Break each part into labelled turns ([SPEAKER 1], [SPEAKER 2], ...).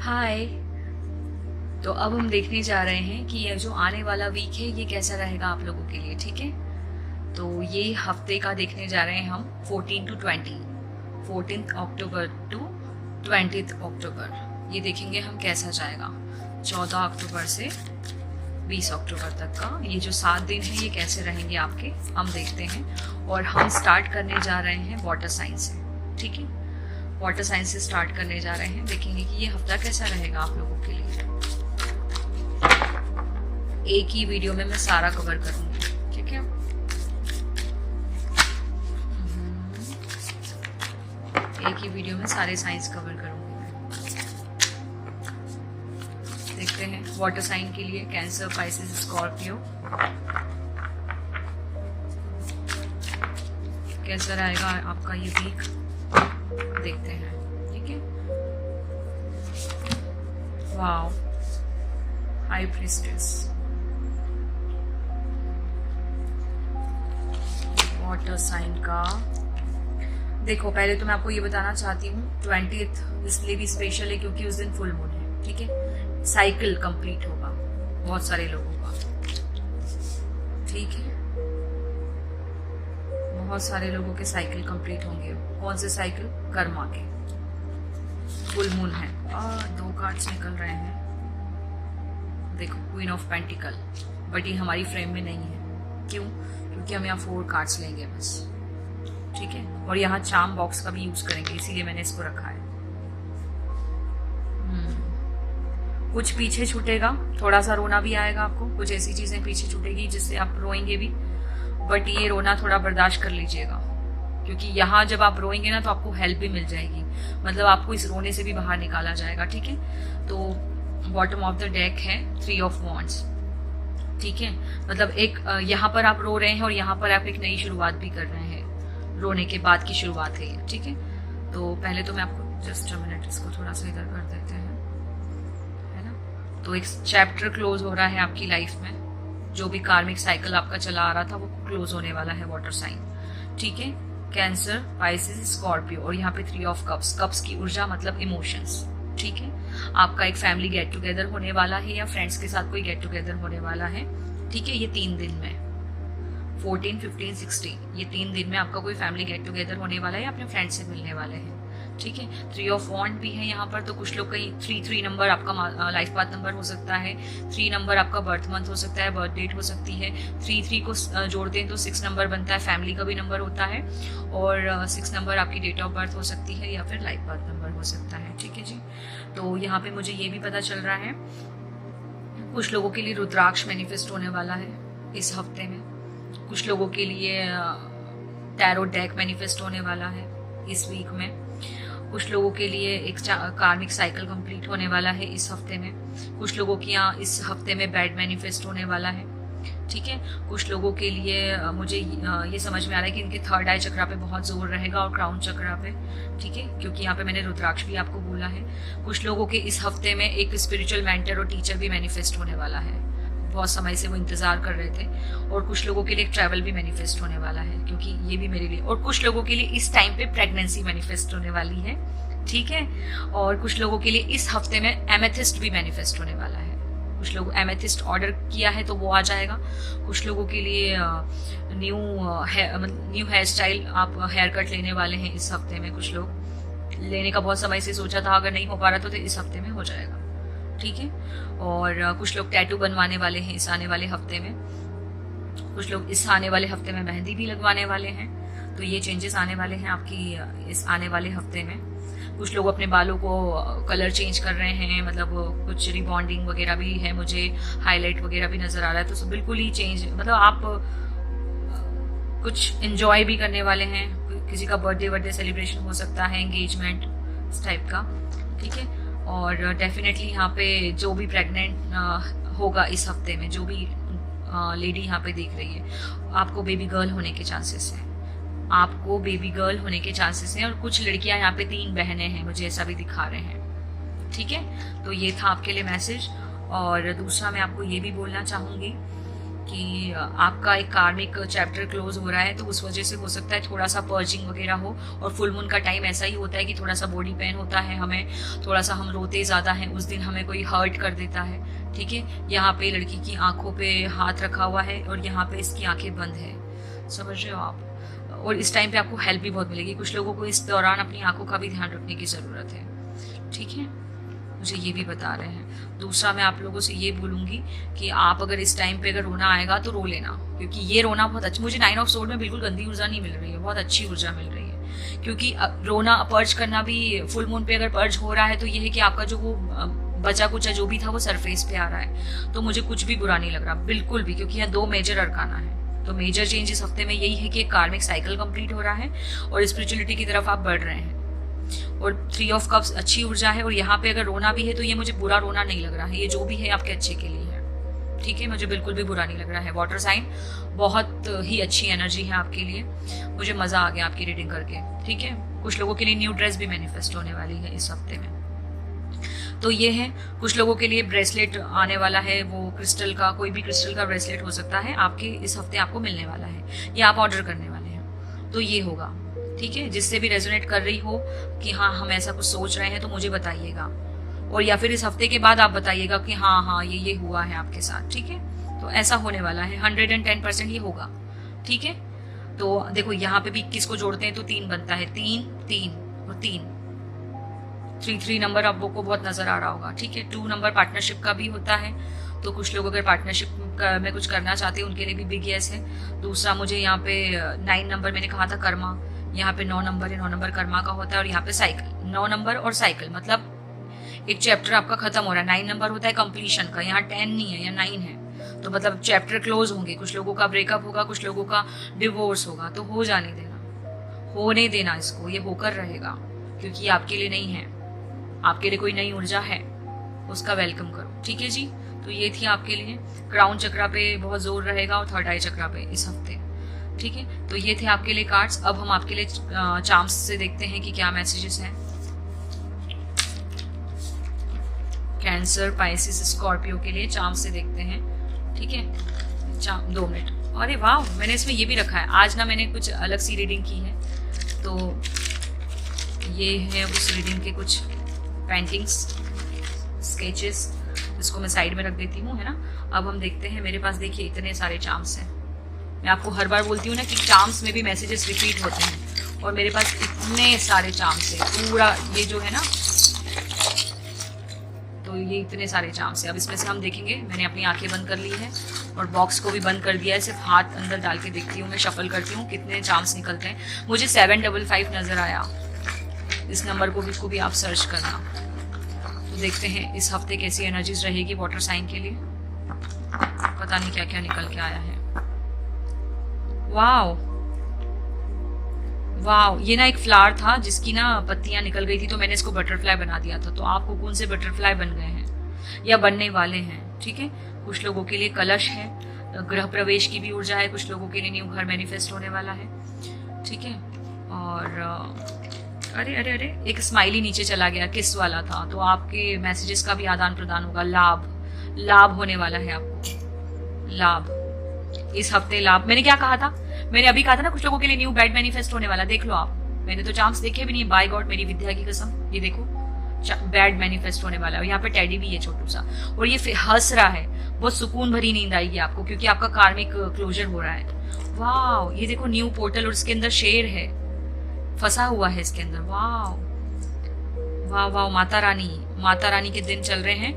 [SPEAKER 1] हाय। तो अब हम देखने जा रहे हैं कि ये जो आने वाला वीक है ये कैसा रहेगा आप लोगों के लिए। ठीक है, तो ये हफ्ते का देखने जा रहे हैं हम 14 to 20, 14 अक्टूबर टू 20 अक्टूबर। ये देखेंगे हम कैसा जाएगा 14 अक्टूबर से 20 अक्टूबर तक का। ये जो 7 दिन है ये कैसे रहेंगे आपके, हम देखते हैं। और हम स्टार्ट करने जा रहे हैं वाटर साइन से। ठीक है, वाटर साइंस से स्टार्ट करने जा रहे हैं। देखेंगे कि ये हफ्ता कैसा रहेगा आप लोगों के लिए। एक ही वीडियो में मैं सारा कवर करूंगी। ठीक है, एक ही वीडियो में सारे साइंस कवर करूंगी मैं। देखते हैं वाटर साइन के लिए कैंसर, पाइसेस, स्कॉर्पियो कैसा रहेगा आपका ये वीक, देखते हैं। ठीक है, wow, high priestess, water sign का। देखो पहले तो मैं आपको ये बताना चाहती हूँ 20th इसलिए भी स्पेशल है क्योंकि उस दिन फुल मून है। ठीक है, साइकिल कंप्लीट होगा बहुत सारे लोगों का। ठीक है, बहुत सारे लोगों के साइकिल कंप्लीट होंगे। कौन से साइकिल? कर्मा के। फुल मून है। 2 कार्ड्स निकल रहे हैं। देखो क्वीन ऑफ पेंटिकल, बट ये हमारी फ्रेम में नहीं है। क्यों? क्योंकि हम यहाँ 4 कार्ड्स लेंगे बस। ठीक है, और यहाँ चार्म बॉक्स का भी यूज करेंगे, इसीलिए मैंने इसको रखा है। कुछ पीछे छूटेगा, थोड़ा सा रोना भी आएगा आपको। कुछ ऐसी चीजें पीछे छूटेगी जिससे आप रोएंगे भी, बट ये रोना थोड़ा बर्दाश्त कर लीजिएगा, क्योंकि यहाँ जब आप रोएंगे ना तो आपको हेल्प भी मिल जाएगी। मतलब आपको इस रोने से भी बाहर निकाला जाएगा। ठीक है, तो बॉटम ऑफ द डेक है 3 ऑफ वॉन्ड्स। ठीक है, मतलब एक यहाँ पर आप रो रहे हैं और यहाँ पर आप एक नई शुरुआत भी कर रहे हैं। रोने के बाद की शुरुआत है ये। ठीक है, तो पहले तो मैं आपको जस्ट अ मिनट इसको थोड़ा सा इधर कर देते हैं, है ना। तो एक चैप्टर क्लोज हो रहा है आपकी लाइफ में। जो भी कार्मिक साइकिल आपका चला आ रहा था वो क्लोज होने वाला है वाटर साइन। ठीक है, कैंसर, पाइसेस, स्कॉर्पियो, और यहाँ पे 3 ऑफ कप्स। कप्स की ऊर्जा मतलब इमोशंस। ठीक है, आपका एक फैमिली गेट टुगेदर होने वाला है या फ्रेंड्स के साथ कोई गेट टुगेदर होने वाला है। ठीक है, ये 3 दिन में 14, 15, 16 ये 3 दिन में आपका कोई फैमिली गेट टुगेदर होने वाला है या अपने फ्रेंड से मिलने वाले हैं। ठीक है, 3 ऑफ वॉन्ड भी है यहाँ पर। तो कुछ लोग कहीं 3 नंबर आपका लाइफ पाथ नंबर हो सकता है। 3 नंबर आपका बर्थ मंथ हो सकता है, बर्थ डेट हो सकती है। 3 को जोड़ते हैं तो 6 नंबर बनता है, फैमिली का भी नंबर होता है। और 6 नंबर आपकी डेट ऑफ बर्थ हो सकती है या फिर लाइफ पाथ नंबर हो सकता है। ठीक है जी, तो यहाँ पे मुझे ये भी पता चल रहा है कुछ लोगों के लिए रुद्राक्ष मैनिफेस्ट होने वाला है इस हफ्ते में। कुछ लोगों के लिए टैरो डेक मैनिफेस्ट होने वाला है इस वीक में। कुछ लोगों के लिए एक कार्मिक साइकिल कंप्लीट होने वाला है इस हफ्ते में। कुछ लोगों के यहाँ इस हफ्ते में बैड मैनिफेस्ट होने वाला है। ठीक है, कुछ लोगों के लिए मुझे ये समझ में आ रहा है कि इनके 3rd आई चक्रा पे बहुत जोर रहेगा और क्राउन चक्रा पे। ठीक है, क्योंकि यहाँ पे मैंने रुद्राक्ष भी आपको बोला है। कुछ लोगों के इस हफ्ते में एक स्पिरिचुअल मेंटर और टीचर भी मैनिफेस्ट होने वाला है, बहुत समय से वो इंतजार कर रहे थे। और कुछ लोगों के लिए ट्रैवल भी मैनिफेस्ट होने वाला है, क्योंकि ये भी मेरे लिए। और कुछ लोगों के लिए इस टाइम पे प्रेगनेंसी मैनिफेस्ट होने वाली है। ठीक है, और कुछ लोगों के लिए इस हफ्ते में एमेथिस्ट भी मैनिफेस्ट होने वाला है। कुछ लोग एमेथिस्ट ऑर्डर किया है तो वो आ जाएगा। कुछ लोगों के लिए न्यू हेयर स्टाइल, आप हेयर कट लेने वाले हैं इस हफ्ते में। कुछ लोग लेने का बहुत समय से सोचा था, अगर नहीं हो पा रहा तो इस हफ्ते में हो जाएगा। ठीक है, और कुछ लोग टैटू बनवाने वाले हैं इस आने वाले हफ्ते में। कुछ लोग इस आने वाले हफ्ते में मेहंदी भी लगवाने वाले हैं। तो ये चेंजेस आने वाले हैं आपकी इस आने वाले हफ्ते में। कुछ लोग अपने बालों को कलर चेंज कर रहे हैं, मतलब कुछ रिबॉन्डिंग वगैरह भी है, मुझे हाईलाइट वगैरह भी नजर आ रहा है। तो बिल्कुल ही चेंज, मतलब आप कुछ एंजॉय भी करने वाले हैं। किसी का बर्थडे सेलिब्रेशन हो सकता है, एंगेजमेंट इस टाइप का। ठीक है, और डेफिनेटली यहाँ पे जो भी प्रेग्नेंट होगा इस हफ्ते में, जो भी लेडी यहाँ पे देख रही है, आपको बेबी गर्ल होने के चांसेस हैं। आपको बेबी गर्ल होने के चांसेस हैं। और कुछ लड़कियां यहाँ पे 3 बहनें हैं, मुझे ऐसा भी दिखा रहे हैं। ठीक है, तो ये था आपके लिए मैसेज। और दूसरा मैं आपको ये भी बोलना चाहूंगी कि आपका एक कार्मिक चैप्टर क्लोज हो रहा है, तो उस वजह से हो सकता है थोड़ा सा पर्जिंग वगैरह हो। और फुल मून का टाइम ऐसा ही होता है कि थोड़ा सा बॉडी पेन होता है, हमें थोड़ा सा हम रोते ज़्यादा हैं, उस दिन हमें कोई हर्ट कर देता है। ठीक है, यहाँ पे लड़की की आंखों पे हाथ रखा हुआ है और यहाँ पे इसकी आंखें बंद है, समझ रहे हो आप। और इस टाइम पे आपको हेल्प भी बहुत मिलेगी। कुछ लोगों को इस दौरान अपनी आंखों का भी ध्यान रखने की ज़रूरत है। ठीक है, मुझे ये भी बता रहे हैं। दूसरा, मैं आप लोगों से ये बोलूँगी कि आप अगर इस टाइम पे अगर रोना आएगा तो रो लेना, क्योंकि ये रोना बहुत अच्छा। मुझे 9 ऑफ सोर्ड में बिल्कुल गंदी ऊर्जा नहीं मिल रही है, बहुत अच्छी ऊर्जा मिल रही है। क्योंकि रोना, पर्ज करना भी फुल मून पे अगर पर्ज हो रहा है तो ये है कि आपका जो वो बचा कुचा जो भी था वो सरफेस पे आ रहा है। तो मुझे कुछ भी बुरा नहीं लग रहा बिल्कुल भी, क्योंकि यहाँ 2 मेजर अरकाना है। तो मेजर चेंज इस हफ्ते में यही है कि एक कार्मिक साइकिल कंप्लीट हो रहा है और स्पिरिचुअलिटी की तरफ आप बढ़ रहे हैं। और 3 ऑफ कप्स अच्छी ऊर्जा है। और यहाँ पे अगर रोना भी है तो ये मुझे बुरा रोना नहीं लग रहा है, ये जो भी है आपके अच्छे के लिए है। ठीक है, मुझे बिल्कुल भी बुरा नहीं लग रहा है। वाटर साइन, बहुत ही अच्छी एनर्जी है आपके लिए। मुझे मजा आ गया आपकी रीडिंग करके। ठीक है, कुछ लोगों के लिए न्यू ड्रेस भी मैनिफेस्ट होने वाली है इस हफ्ते में। तो ये है, कुछ लोगों के लिए ब्रेसलेट आने वाला है, वो क्रिस्टल का, कोई भी क्रिस्टल का ब्रेसलेट हो सकता है, आपके इस हफ्ते आपको मिलने वाला है या आप ऑर्डर करने वाले हैं। तो ये होगा। ठीक है, जिससे भी रेजोनेट कर रही हो कि हाँ हम ऐसा कुछ सोच रहे हैं तो मुझे बताइएगा। और या फिर इस हफ्ते के बाद आप बताइएगा कि हाँ ये हुआ है आपके साथ। ठीक है, तो ऐसा होने वाला है, 110% ये होगा। ठीक है, तो देखो यहाँ पे भी 21 को जोड़ते हैं तो 3 बनता है, 3 3 और 3, 3 नंबर आपको बहुत नजर आ रहा होगा। ठीक है, 2 नंबर पार्टनरशिप का भी होता है। तो कुछ लोग अगर पार्टनरशिप में कुछ करना चाहते हैं उनके लिए भी बिग यस है। दूसरा, मुझे यहाँ पे 9 नंबर मैंने कहा था कर्मा, यहाँ पे 9 नंबर है, 9 नंबर कर्मा का होता है। और यहाँ पे साइकिल, 9 नंबर और साइकिल मतलब एक चैप्टर आपका खत्म हो रहा है। 9 नंबर होता है कंप्लीशन का, यहाँ 10 नहीं है, यहाँ 9 है। तो मतलब चैप्टर क्लोज होंगे, कुछ लोगों का ब्रेकअप होगा, कुछ लोगों का डिवोर्स होगा। तो हो जाने देना, होने देना इसको, ये होकर रहेगा, क्योंकि ये आपके लिए नहीं है। आपके लिए कोई नई ऊर्जा है, उसका वेलकम करो। ठीक है जी, तो ये थी आपके लिए। क्राउन चक्रा पे बहुत जोर रहेगा और थर्ड आई चक्रा पे इस हफ्ते। ठीक है, तो ये थे आपके लिए कार्ड्स। अब हम आपके लिए चार्म्स से देखते हैं कि क्या मैसेजेस हैं। कैंसर, पाइसिस, स्कॉर्पियो के लिए चार्म्स से देखते हैं। ठीक है, 2 मिनट। अरे वाह, मैंने इसमें ये भी रखा है। आज ना मैंने कुछ अलग सी रीडिंग की है, तो ये है उस रीडिंग के कुछ पेंटिंग्स, स्केचेस, इसको मैं साइड में रख देती हूँ, है ना। अब हम देखते हैं, मेरे पास देखिए इतने सारे चार्म्स हैं। मैं आपको हर बार बोलती हूँ ना कि चार्म्स में भी मैसेजेस रिपीट होते हैं, और मेरे पास इतने सारे चार्म्स है, पूरा ये जो है ना, तो ये इतने सारे चार्म्स है। अब इसमें से हम देखेंगे। मैंने अपनी आंखें बंद कर ली है और बॉक्स को भी बंद कर दिया है, सिर्फ हाथ अंदर डाल के देखती हूँ, मैं शफल करती हूँ कितने चार्म्स निकलते हैं। मुझे 755 नजर आया, इस नंबर को भी आप सर्च करना। तो देखते हैं इस हफ्ते कैसी एनर्जीज रहेगी वाटर साइन के लिए। पता नहीं क्या क्या निकल के आया है। वाओ वाओ, ये ना एक फ्लावर था जिसकी ना पत्तियां निकल गई थी, तो मैंने इसको बटरफ्लाई बना दिया था। तो आप कोकून से बटरफ्लाई बन गए हैं या बनने वाले हैं। ठीक है, कुछ लोगों के लिए कलश है, गृह प्रवेश की भी ऊर्जा है, कुछ लोगों के लिए न्यू घर मैनिफेस्ट होने वाला है। ठीक है, और अरे अरे अरे, एक स्माइली नीचे चला गया, किस वाला था। तो आपके मैसेजेस का भी आदान प्रदान होगा। लाभ होने वाला है आपको, लाभ इस हफ्ते। लाभ, मैंने क्या कहा था, मैंने अभी कहा था ना कुछ लोगों के लिए न्यू बेड मैनिफेस्ट होने वाला। देख लो आप, मैंने तो चांस देखे भी नहीं, बाय गॉड मेरी विद्या की कसम। ये देखो, बेड मैनिफेस्ट होने वाला है। यहाँ पे टेडी भी है छोटू सा, और ये हंस रहा है। बहुत सुकून भरी नींद आएगी आपको, क्योंकि आपका कार्मिक क्लोजर हो रहा है। वाह, ये देखो न्यू पोर्टल, और इसके अंदर शेर है, फंसा हुआ है इसके अंदर। वाह वाह वाह, माता रानी के दिन चल रहे हैं,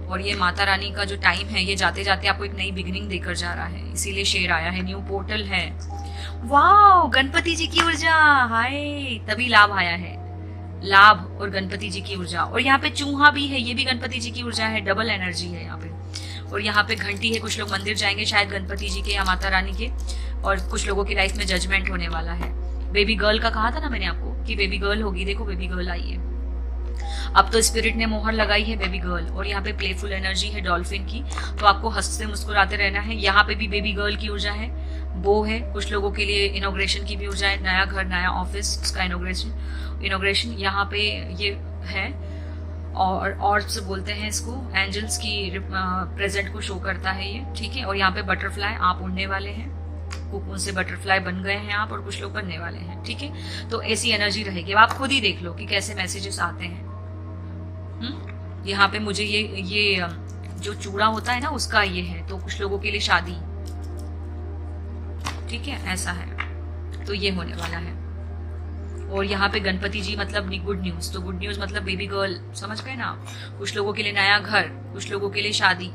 [SPEAKER 1] और ये माता रानी का जो टाइम है, ये जाते जाते आपको एक नई बिगिनिंग देकर जा रहा है, इसीलिए शेर आया है, न्यू पोर्टल है। वाह, गणपति जी की ऊर्जा, हाय, तभी लाभ आया है, लाभ और गणपति जी की ऊर्जा। और यहाँ पे चूहा भी है, ये भी गणपति जी की ऊर्जा है, डबल एनर्जी है यहाँ पे। और यहाँ पे घंटी है, कुछ लोग मंदिर जाएंगे शायद गणपति जी के या माता रानी के, और कुछ लोगों की लाइफ में जजमेंट होने वाला है। बेबी गर्ल का कहा था ना मैंने आपको कि बेबी गर्ल होगी, देखो बेबी गर्ल आई है। अब तो स्पिरिट ने मोहर लगाई है बेबी गर्ल, और यहाँ पे प्लेफुल एनर्जी है डॉल्फिन की, तो आपको हंसते मुस्कुराते रहना है। यहाँ पे भी बेबी गर्ल की ऊर्जा है, वो है, कुछ लोगों के लिए इनॉग्रेशन की भी ऊर्जा है, नया घर, नया ऑफिस, उसका इनॉग्रेशन यहाँ पे ये है। और से बोलते हैं इसको, एंजल्स की प्रेजेंट को शो करता है ये, ठीक है। और यहाँ पे बटरफ्लाई, आप उड़ने वाले हैं, कोकून से बटरफ्लाई बन गए हैं आप, और कुछ लोग बनने वाले हैं, ठीक है। तो ऐसी एनर्जी रहेगी। अब आप खुद ही देख लो कि कैसे मैसेजेस आते हैं। यहाँ पे मुझे ये जो चूड़ा होता है ना उसका ये है, तो कुछ लोगों के लिए शादी, ठीक है, ऐसा है, तो ये होने वाला है। और यहाँ पे गणपति जी मतलब गुड न्यूज, तो गुड न्यूज मतलब बेबी गर्ल, समझ गए ना आप। कुछ लोगों के लिए नया घर, कुछ लोगों के लिए शादी,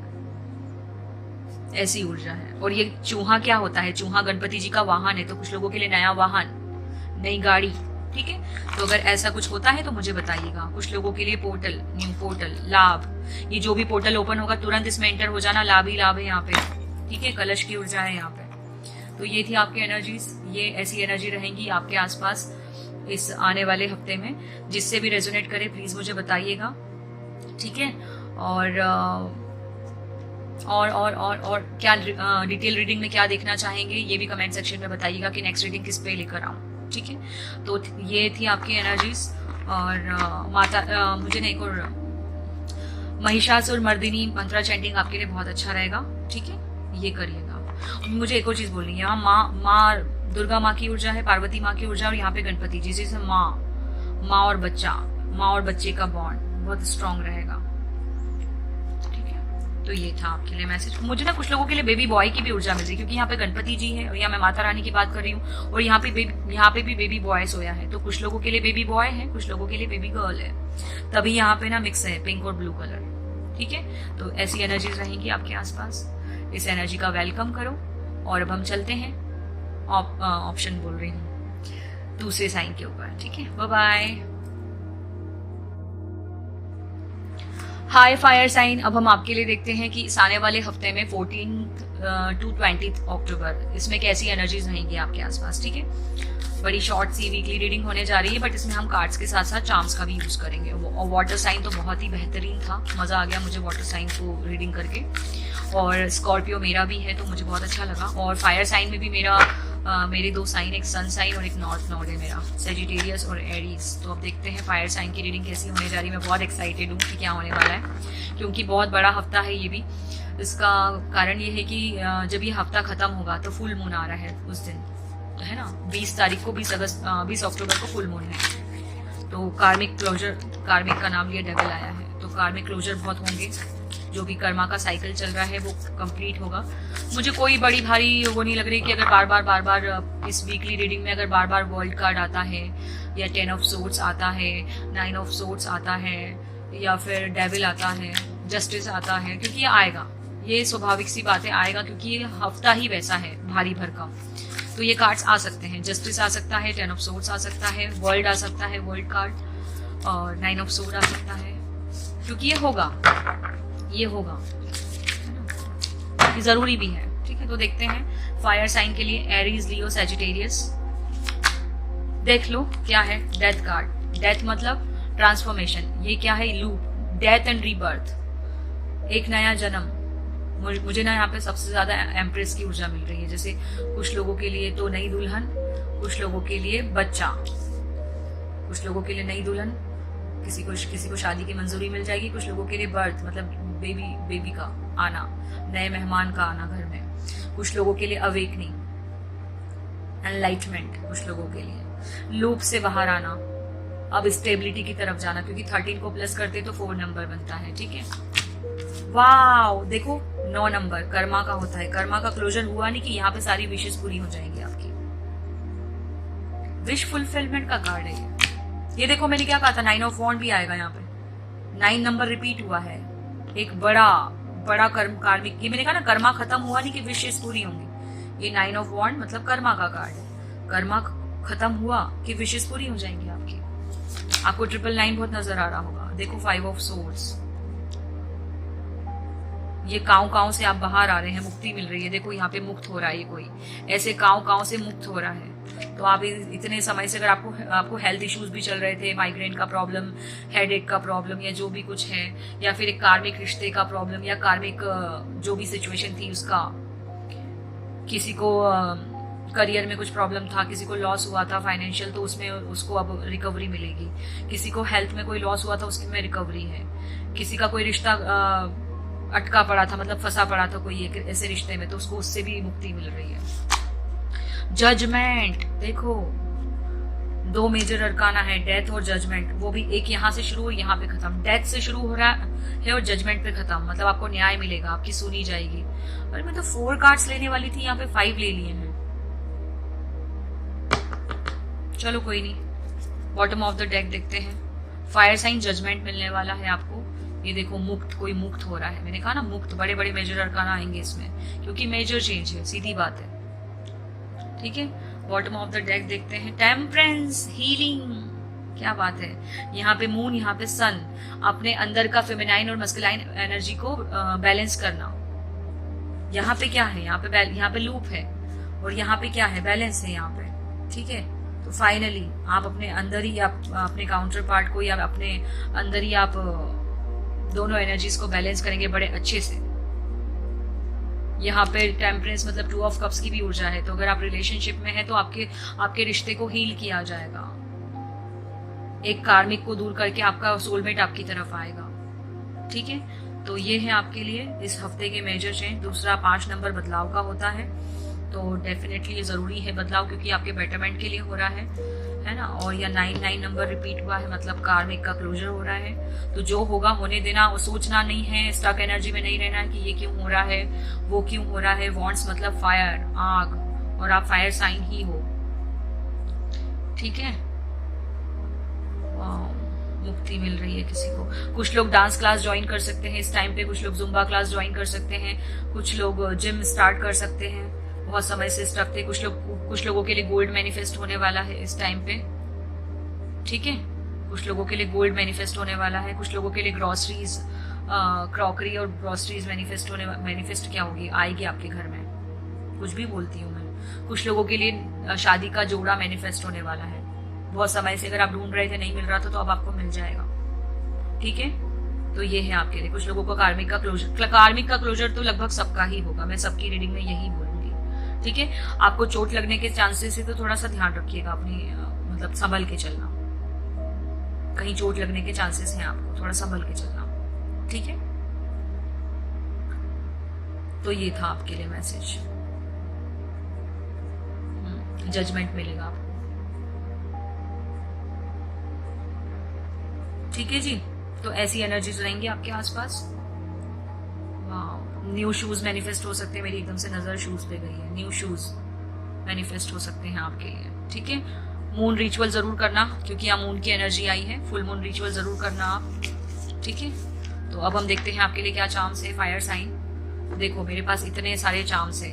[SPEAKER 1] ऐसी ऊर्जा है। और ये चूहा क्या होता है, चूहा गणपति जी का वाहन है, तो कुछ लोगों के लिए नया वाहन, नई गाड़ी, ठीक है। तो अगर ऐसा कुछ होता है तो मुझे बताइएगा। कुछ लोगों के लिए पोर्टल, न्यू पोर्टल, लाभ, ये जो भी पोर्टल ओपन होगा तुरंत इसमें एंटर हो जाना, लाभ ही लाभ है यहाँ पे, ठीक है। कलश की ऊर्जा है यहाँ पे। तो ये थी आपकी एनर्जीज, ये ऐसी एनर्जी रहेंगी आपके आसपास इस आने वाले हफ्ते में। जिससे भी रेजोनेट करे प्लीज मुझे बताइएगा, ठीक है। और क्या डिटेल रीडिंग में क्या देखना चाहेंगे ये भी कमेंट सेक्शन में बताइएगा कि नेक्स्ट रीडिंग किस पे लेकर आऊं, ठीक है। तो ये थी आपकी एनर्जीज। और मुझे नहीं को महिषासुर मर्दिनी मंत्रा चैंटिंग आपके लिए बहुत अच्छा रहेगा, ठीक है, ये करिएगा। मुझे एक और चीज बोलनी है, यहाँ माँ दुर्गा माँ की ऊर्जा है, पार्वती माँ की ऊर्जा, और यहाँ पे गणपति जी, जैसे माँ और बच्चा, माँ और बच्चे का बॉन्ड बहुत स्ट्रांग रहेगा, ठीक है। तो ये था आपके लिए मैसेज। मुझे ना कुछ लोगों के लिए बेबी बॉय की भी ऊर्जा मिल रही है, क्योंकि यहाँ पे गणपति जी है और यहाँ मैं माता रानी की बात कर रही हूँ, और यहाँ पे भी बेबी बॉय सोया है। तो कुछ लोगों के लिए बेबी बॉय है, कुछ लोगों के लिए बेबी गर्ल है, तभी यहाँ पे ना मिक्स है पिंक और ब्लू कलर, ठीक है। तो ऐसी एनर्जीज रहेंगी आपके आसपास, इस एनर्जी का वेलकम करो। और अब हम चलते हैं ऑप्शन बोल रही हूँ दूसरे साइन के ऊपर, ठीक है। Bye bye. Hi fire sign, अब हम आपके लिए देखते हैं कि इस आने वाले हफ्ते में 14 to 20 अक्टूबर इसमें कैसी एनर्जीज रहेंगी आपके आसपास, ठीक है। बड़ी शॉर्ट सी वीकली रीडिंग होने जा रही है, बट इसमें हम कार्ड्स के साथ साथ चार्म्स का भी यूज करेंगे। और वाटर साइन तो बहुत ही बेहतरीन था, मजा आ गया मुझे वाटर साइन को रीडिंग करके। और स्कॉर्पियो मेरा भी है तो मुझे बहुत अच्छा लगा। और फायर साइन में भी मेरे दो साइन, एक सन साइन और एक नॉर्थ नोड है मेरा, सेजिटेरियस और एरीज। तो अब देखते हैं फायर साइन की रीडिंग कैसी होने जा रही है। मैं बहुत एक्साइटेड हूँ कि क्या होने वाला है, क्योंकि बहुत बड़ा हफ्ता है ये भी। इसका कारण ये है कि जब ये हफ्ता खत्म होगा तो फुल मून आ रहा है उस दिन, है ना, 20 तारीख को, 20 अक्टूबर को फुल मून है। तो कार्मिक क्लोजर, कार्मिक का नाम लिया डेविल आया है, तो कार्मिक क्लोजर बहुत होंगे। जो भी कर्मा का साइकिल चल रहा है वो कंप्लीट होगा। मुझे कोई बड़ी भारी वो नहीं लग रही कि अगर बार बार इस वीकली रीडिंग में अगर बार बार वर्ल्ड कार्ड आता है, या 10 ऑफ सोर्ड्स आता है, 9 ऑफ सोर्ड्स आता है, या फिर डेविल आता है, जस्टिस आता है, क्योंकि ये आएगा, ये स्वाभाविक सी बात है, आएगा, क्योंकि ये हफ्ता ही वैसा है भारी भरकम। तो ये कार्ड्स आ सकते हैं, जस्टिस आ सकता है, 10 ऑफ सोर्ड्स आ सकता है, वर्ल्ड आ सकता है, वर्ल्ड कार्ड, और 9 ऑफ सोर्ड आ सकता है, क्योंकि ये होगा, ये होगा, ये जरूरी भी है, ठीक है। तो देखते हैं फायर साइन के लिए एरीज, लियो, सैजिटेरियस। देख लो क्या है, डेथ कार्ड। डेथ मतलब ट्रांसफॉर्मेशन, ये क्या है, लूप, डेथ एंड रीबर्थ, एक नया जन्म। मुझे ना यहाँ पे सबसे ज्यादा एम्प्रेस की ऊर्जा मिल रही है। जैसे कुछ लोगों के लिए तो नई दुल्हन, कुछ लोगों के लिए बच्चा, कुछ लोगों के लिए नई दुल्हन, किसी को शादी की मंजूरी मिल जाएगी, कुछ लोगों के लिए बर्थ मतलब बेबी का आना, नए मेहमान का आना घर में, कुछ लोगों के लिए अवेकनिंग, एनलाइटमेंट, कुछ लोगों के लिए लूप से बाहर आना, अब स्टेबिलिटी की तरफ जाना, क्योंकि 13 को प्लस करते तो 4 नंबर बनता है, ठीक है। वाओ, देखो 9 नंबर कर्मा का होता है। कर्मा का क्लोजर हुआ नहीं कि यहाँ पे सारी विशेष पूरी हो जाएंगी आपकी। विश फुलफिलमेंट का कार्ड है ये देखो, मैंने क्या कहा था, 9 ऑफ वॉन्ड भी आएगा यहाँ पे, 9 नंबर रिपीट हुआ है। एक बड़ा कर्म, कार्मिक, ये मैंने कहा ना, कर्मा खत्म हुआ नहीं कि विशेष पूरी होंगी। ये 9 ऑफ वॉन्ड मतलब कर्मा का कार्ड है। कर्मा खत्म हुआ कि विशेष पूरी हो जाएंगी आपकी। आपको 999 बहुत नजर आ रहा होगा। देखो 5 ऑफ सोर्ड्स, ये काव से आप बाहर आ रहे हैं, मुक्ति मिल रही है। देखो यहाँ पे मुक्त हो रहा है, ये कोई ऐसे काव से मुक्त हो रहा है। तो आप इतने समय से अगर आपको हेल्थ इश्यूज भी चल रहे थे, माइग्रेन का प्रॉब्लम, हेडेक का प्रॉब्लम, या जो भी कुछ है, या फिर एक कार्मिक रिश्ते का प्रॉब्लम, या कार्मिक जो भी सिचुएशन थी उसका, किसी को करियर में कुछ प्रॉब्लम था, किसी को लॉस हुआ था फाइनेंशियल, तो उसमें उसको अब रिकवरी मिलेगी। किसी को हेल्थ में कोई लॉस हुआ था, उसकी में रिकवरी है। किसी का कोई रिश्ता अटका पड़ा था, मतलब फंसा पड़ा था कोई एक ऐसे रिश्ते में, तो उसको उससे भी मुक्ति मिल रही है। जजमेंट, देखो 2 मेजर अरकाना है, डेथ और जजमेंट। वो भी एक यहाँ से शुरू, यहाँ पे खत्म। डेथ से शुरू हो रहा है और जजमेंट पे खत्म, मतलब आपको न्याय मिलेगा, आपकी सुनी जाएगी। अरे मैं तो 4 कार्ड्स लेने वाली थी, यहाँ पे 5 ले लिए हैं। चलो कोई नहीं, बॉटम ऑफ द डेक देखते हैं। फायर साइन, जजमेंट मिलने वाला है आपको। ये देखो मुक्त, कोई मुक्त हो रहा है। मैंने कहा ना मुक्त, बड़े बड़े मेजर अरकाना आएंगे इसमें, क्योंकि मेजर चेंज है, सीधी बात है। ठीक है, बॉटम ऑफ द डेक देखते हैं। टेम्परेंस, हीलिंग, क्या बात है। यहाँ पे मून, यहाँ पे सन, अपने अंदर का फेमिनाइन और मस्कुलाइन एनर्जी को बैलेंस करना। यहाँ पे क्या है, यहाँ पे लूप है, और यहाँ पे क्या है, बैलेंस है यहाँ पे। ठीक है, तो फाइनली आप अपने अंदर ही, आप अपने काउंटर पार्ट को, या अपने अंदर ही आप दोनों एनर्जीज को बैलेंस करेंगे बड़े अच्छे से। यहाँ पे टेम्परेंस मतलब 2 ऑफ कप्स की भी ऊर्जा है, तो अगर आप रिलेशनशिप में हैं तो आपके रिश्ते को हील किया जाएगा। एक कार्मिक को दूर करके आपका सोलमेट आपकी तरफ आएगा। ठीक है, तो ये है आपके लिए इस हफ्ते के मेजर चेंज। दूसरा 5 नंबर बदलाव का होता है, तो डेफिनेटली ये जरूरी है बदलाव, क्योंकि आपके बेटरमेंट के लिए हो रहा है ना। और या 9 नंबर रिपीट हुआ है, मतलब कार्मिक का क्लोजर हो रहा है। तो जो होगा होने देना, और सोचना नहीं है, स्टक एनर्जी में नहीं रहना है कि ये क्यों हो रहा है, वो क्यों हो रहा है। वॉन्ट्स मतलब फायर, आग, और आप फायर साइन ही हो। ठीक है, मुक्ति मिल रही है किसी को। कुछ लोग डांस क्लास ज्वाइन कर सकते हैं इस टाइम पे, कुछ लोग जुम्बा क्लास ज्वाइन कर सकते हैं, कुछ लोग जिम स्टार्ट कर सकते हैं, बहुत समय से स्टक थे। कुछ लोगों के लिए गोल्ड मैनिफेस्ट होने वाला है इस टाइम पे। ठीक है, कुछ लोगों के लिए गोल्ड मैनिफेस्ट होने वाला है, कुछ लोगों के लिए ग्रोसरीज, क्रॉकरी और ग्रोसरीज मैनिफेस्ट क्या होगी, आएगी आपके घर में। कुछ भी बोलती हूँ मैं। कुछ लोगों के लिए शादी का जोड़ा मैनिफेस्ट होने वाला है। बहुत समय से अगर आप ढूंढ रहे थे, नहीं मिल रहा था, तो अब आपको मिल जाएगा। ठीक है, तो ये है आपके लिए। कुछ लोगों को कार्मिक का क्लोजर तो लगभग सबका ही होगा, मैं सबकी रीडिंग में यही बोलूंगी। ठीक है, आपको चोट लगने के चांसेस है, तो थोड़ा सा ध्यान रखिएगा अपनी, मतलब संभल के चलना। कहीं चोट लगने के चांसेस हैं, आपको थोड़ा संभल के चलना। ठीक है, तो ये था आपके लिए मैसेज। जजमेंट मिलेगा आपको। ठीक है जी, तो ऐसी एनर्जीज रहेंगी आपके आसपास। न्यू शूज मैनिफेस्ट हो सकते हैं। मेरी एकदम से नजर शूज पे गई है। न्यू शूज मैनिफेस्ट हो सकते हैं आपके लिए। ठीक है, मून रिचुअल जरूर करना, क्योंकि यहाँ मून की एनर्जी आई है। फुल मून रिचुअल जरूर करना आप। ठीक है, तो अब हम देखते हैं आपके लिए क्या चार्म्स है। फायर साइन, देखो मेरे पास इतने सारे चार्म्स है,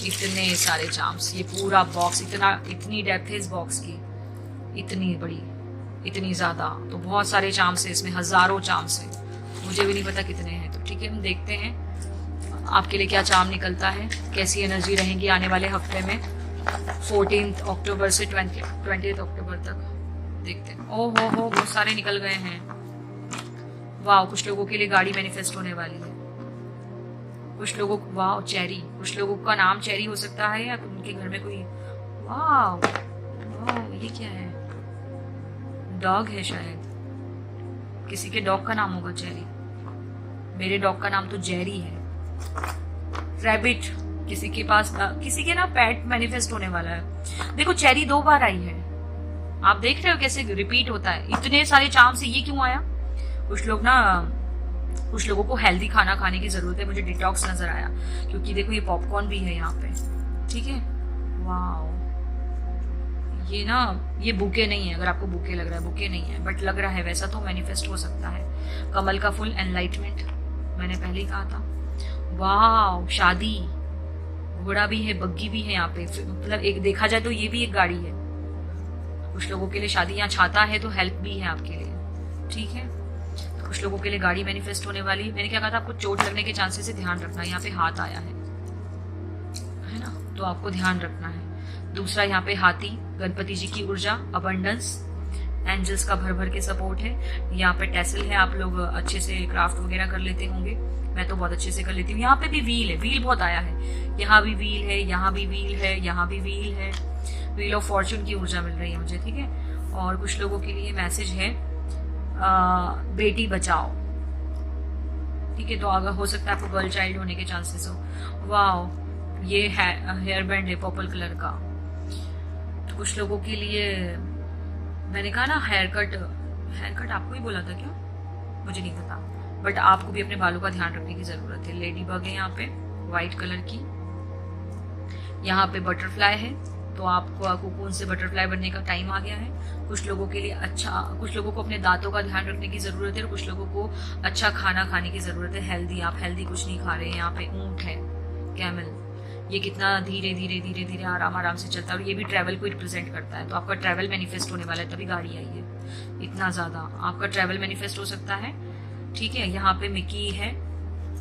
[SPEAKER 1] इतने सारे चार्म्स। ये पूरा बॉक्स, इतनी डेप्थ है इस बॉक्स की, इतनी बड़ी, इतनी ज्यादा। तो बहुत सारे चार्म्स है इसमें, हजारों चार्म्स है, मुझे भी नहीं पता कितने हैं। तो ठीक है, हम देखते हैं आपके लिए क्या चार्म निकलता है, कैसी एनर्जी रहेंगी आने वाले हफ्ते में 14 अक्टूबर से 20 अक्टूबर तक। देखते हैं। ओ हो बहुत सारे निकल गए हैं। वाह, कुछ लोगों के लिए गाड़ी मैनिफेस्ट होने वाली है। कुछ लोगों को, वाह चेरी, कुछ लोगों का नाम चेरी हो सकता है, या उनके घर में कोई, वाह ये क्या है, डॉग है शायद, किसी के डॉग का नाम होगा चेरी। मेरे डॉग का नाम तो जेरी है। रैबिट, किसी के पास, किसी के ना पेट मैनिफेस्ट होने वाला है। देखो चेरी 2 बार आई है, आप देख रहे हो कैसे रिपीट होता है। इतने सारे चार्म से ये क्यों आया। कुछ लोगों को हेल्दी खाना खाने की जरूरत है, मुझे डिटॉक्स नजर आया, क्योंकि देखो ये पॉपकॉर्न भी है यहाँ पे। ठीक है, वाह, ये बुके नहीं है, अगर आपको बुके लग रहा है, बुके नहीं है, बट लग रहा है वैसा, तो मैनिफेस्ट हो सकता है। कमल का फुल, एनलाइटमेंट, मैंने पहले ही कहा था। वाह, शादी, घोड़ा भी है, बग्गी भी है यहाँ पे, मतलब एक देखा जाए तो ये भी एक गाड़ी है। कुछ लोगों के लिए शादी, यहाँ छाता है, तो हेल्प भी है आपके लिए। ठीक है, तो कुछ लोगों के लिए गाड़ी मैनिफेस्ट होने वाली। मैंने क्या कहा था, आपको चोट लगने के चांसेस से ध्यान रखना। यहाँ पे हाथ आया है ना, तो आपको ध्यान रखना है। दूसरा यहाँ पे हाथी, गणपति जी की ऊर्जा, अबंडेंस, एंजल्स का भर भर के सपोर्ट है। यहाँ पे टेसल है, आप लोग अच्छे से क्राफ्ट वगैरह कर लेते होंगे, मैं तो बहुत अच्छे से कर लेती हूँ। यहाँ पे भी व्हील है, व्हील बहुत आया है, यहाँ भी व्हील है, यहाँ भी व्हील है, यहाँ भी व्हील है। व्हील ऑफ फॉर्चून की ऊर्जा मिल रही है मुझे, ठीक है। और कुछ लोगों के लिए मैसेज है बेटी बचाओ, ठीक है। तो अगर हो सकता है आपको गर्ल चाइल्ड होने के चांसेस हो। वाह, ये हेयर बैंड है पर्पल कलर का। तो कुछ लोगों के लिए मैंने कहा ना हेयर कट आपको ही बोला था क्या, मुझे नहीं पता, बट आपको भी अपने बालों का ध्यान रखने की जरूरत है। लेडी बग है यहाँ पे व्हाइट कलर की, यहाँ पे बटरफ्लाई है, तो आपको कोकून से बटरफ्लाई बनने का टाइम आ गया है। कुछ लोगों के लिए कुछ लोगों को अपने दांतों का ध्यान रखने की जरूरत है, और कुछ लोगों को अच्छा खाना खाने की जरूरत है। हेल्दी, आप हेल्दी कुछ नहीं खा रहे हैं। यहाँ पे ऊंट है, कैमल, ये कितना धीरे धीरे धीरे धीरे आराम से चलता है, और ये भी ट्रैवल को रिप्रेजेंट करता है। तो आपका ट्रैवल मैनिफेस्ट होने वाला है, तभी गाड़ी आई है इतना ज्यादा। आपका ट्रैवल मैनिफेस्ट हो सकता है, ठीक है। यहाँ पे मिकी है,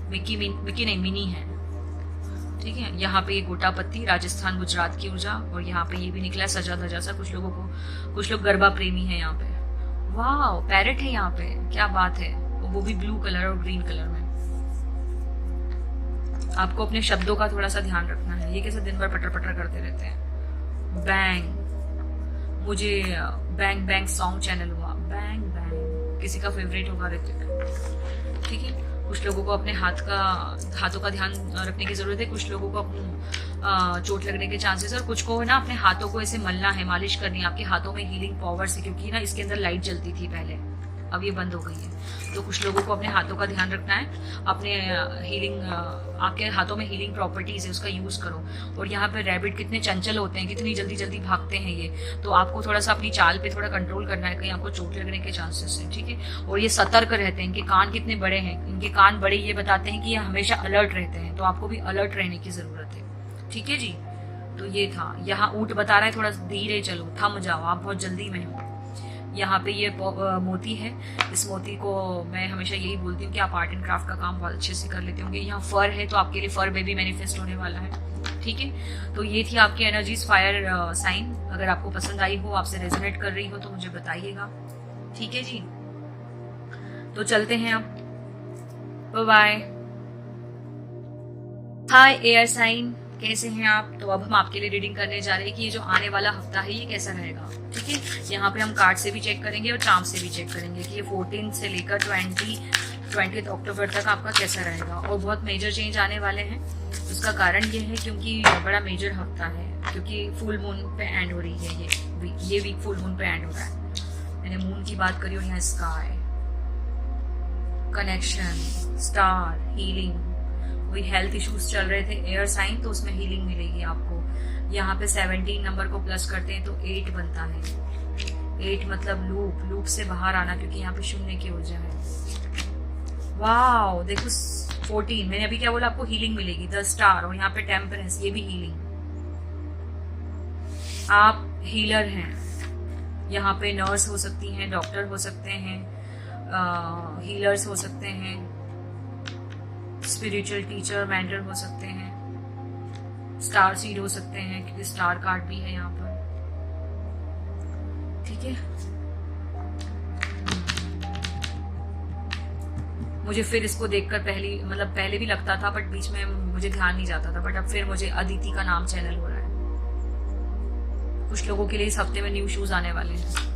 [SPEAKER 1] मिकी नहीं मिनी है, ठीक है। यहाँ पे ये गोटा पत्ती राजस्थान गुजरात की ऊर्जा, और यहाँ पे ये भी निकला है सजा धजा सा। कुछ लोग गरबा प्रेमी है यहाँ पे। वाह, पैरेट है यहाँ पे, क्या बात है। वो भी ब्लू कलर और ग्रीन कलर में। आपको अपने शब्दों का थोड़ा सा ध्यान रखना है। ये कैसे दिन भर पटर पटर करते रहते हैं। बैंग, मुझे बैंग बैंग सॉन्ग चैनल हुआ, बैंग बैंग किसी का फेवरेट होगा ऋतिक, ठीक है। कुछ लोगों को अपने हाथों का ध्यान रखने की जरूरत है। कुछ लोगों को अपनी चोट लगने के चांसेस है, और कुछ को है ना अपने हाथों को ऐसे मलना है, मालिश करनी है आपके हाथों में हीलिंग पावर से, क्योंकि ना इसके अंदर लाइट जलती थी पहले, अब ये बंद हो गई है। तो कुछ लोगों को अपने हाथों का ध्यान रखना है। अपने हीलिंग, आपके हाथों में हीलिंग प्रॉपर्टीज है, उसका यूज करो। और यहाँ पे रैबिट कितने चंचल होते हैं, कितनी जल्दी जल्दी भागते हैं ये, तो आपको थोड़ा सा अपनी चाल पे थोड़ा कंट्रोल करना है, कहीं आपको चोट लगने के चांसेस है, ठीक है। और ये सतर्क रहते हैं, इनके कान कितने बड़े हैं, इनके कान बड़े ये बताते हैं कि ये हमेशा अलर्ट रहते हैं, तो आपको भी अलर्ट रहने की जरूरत है, ठीक है जी। तो ये था। यहाँ ऊंट बता रहा है थोड़ा धीरे चलो, थम जाओ, आप बहुत जल्दी में हो। यहाँ पे ये मोती है, इस मोती को मैं हमेशा यही बोलती हूँ कि आप आर्ट एंड क्राफ्ट का काम बहुत अच्छे से कर लेते होंगे। यहाँ फर है, तो आपके लिए फर बेबी मैनिफेस्ट होने वाला है, ठीक है। तो ये थी आपकी एनर्जीज फायर साइन। अगर आपको पसंद आई हो, आपसे रेजोनेट कर रही हो, तो मुझे बताइएगा, ठीक है जी। तो चलते हैं अब, बाय। हाय एयर साइन, कैसे हैं आप। तो अब हम आपके लिए रीडिंग करने जा रहे हैं कि ये जो आने वाला हफ्ता है ये कैसा रहेगा, ठीक है। यहाँ पे हम कार्ड से भी चेक करेंगे और चार्म से भी चेक करेंगे कि ये 14 से लेकर 20 अक्टूबर तक आपका कैसा रहेगा। और बहुत मेजर चेंज आने वाले हैं। उसका कारण ये है क्योंकि बड़ा मेजर हफ्ता है, क्योंकि फुल मून पे एंड हो रही है, ये वीक फुल मून पे एंड हो रहा है। मैंने मून की बात करी, और यहाँ स्काई, कनेक्शन, स्टार, हीलिंग। कोई हेल्थ इश्यूज चल रहे थे एयर साइन, तो उसमें हीलिंग मिलेगी आपको। यहाँ पे 17 नंबर को प्लस करते हैं तो 8 बनता है। 8 मतलब लूप से बाहर आना, क्योंकि यहाँ पे शून्य की ऊर्जा है। वाह, देखो 14, मैंने अभी क्या बोला, आपको हीलिंग मिलेगी, 10 स्टार। और यहाँ पे टेम्परेंस, ये भी हीलिंग। आप हीलर हैं। यहाँ पे नर्स हो सकती हैं, डॉक्टर हो सकते हैं, हीलर्स हो सकते हैं, स्पिरिचुअल टीचर, मेंटर हो सकते हैं, स्टार सीड हो सकते हैं, क्योंकि स्टार कार्ड भी है यहाँ पर, ठीक है। मुझे फिर इसको देखकर पहले भी लगता था, बट बीच में मुझे ध्यान नहीं जाता था, बट अब फिर मुझे अदिति का नाम चैनल हो रहा है। कुछ लोगों के लिए इस हफ्ते में न्यू शूज आने वाले हैं।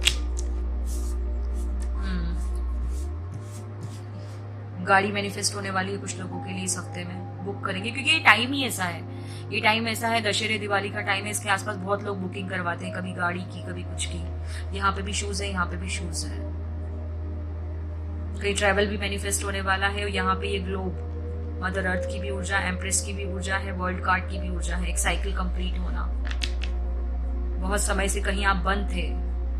[SPEAKER 1] गाड़ी मैनिफेस्ट होने वाली है कुछ लोगों के लिए इस हफ्ते में, बुक करेंगे, क्योंकि ये टाइम ही ऐसा है। ये टाइम ऐसा है, दशहरे दिवाली का टाइम है, इसके आसपास बहुत लोग बुकिंग करवाते हैं, कभी गाड़ी की, कभी कुछ की। यहाँ पे भी शूज है, यहाँ पे भी शूज है। कहीं ट्रैवल भी मैनिफेस्ट होने वाला है। और यहाँ पे ये ग्लोब, मदर अर्थ की भी ऊर्जा, एम्प्रेस की भी ऊर्जा है, वर्ल्ड कार्ड की भी ऊर्जा है, एक साइकिल कंप्लीट होना। बहुत समय से कहीं आप बंद थे,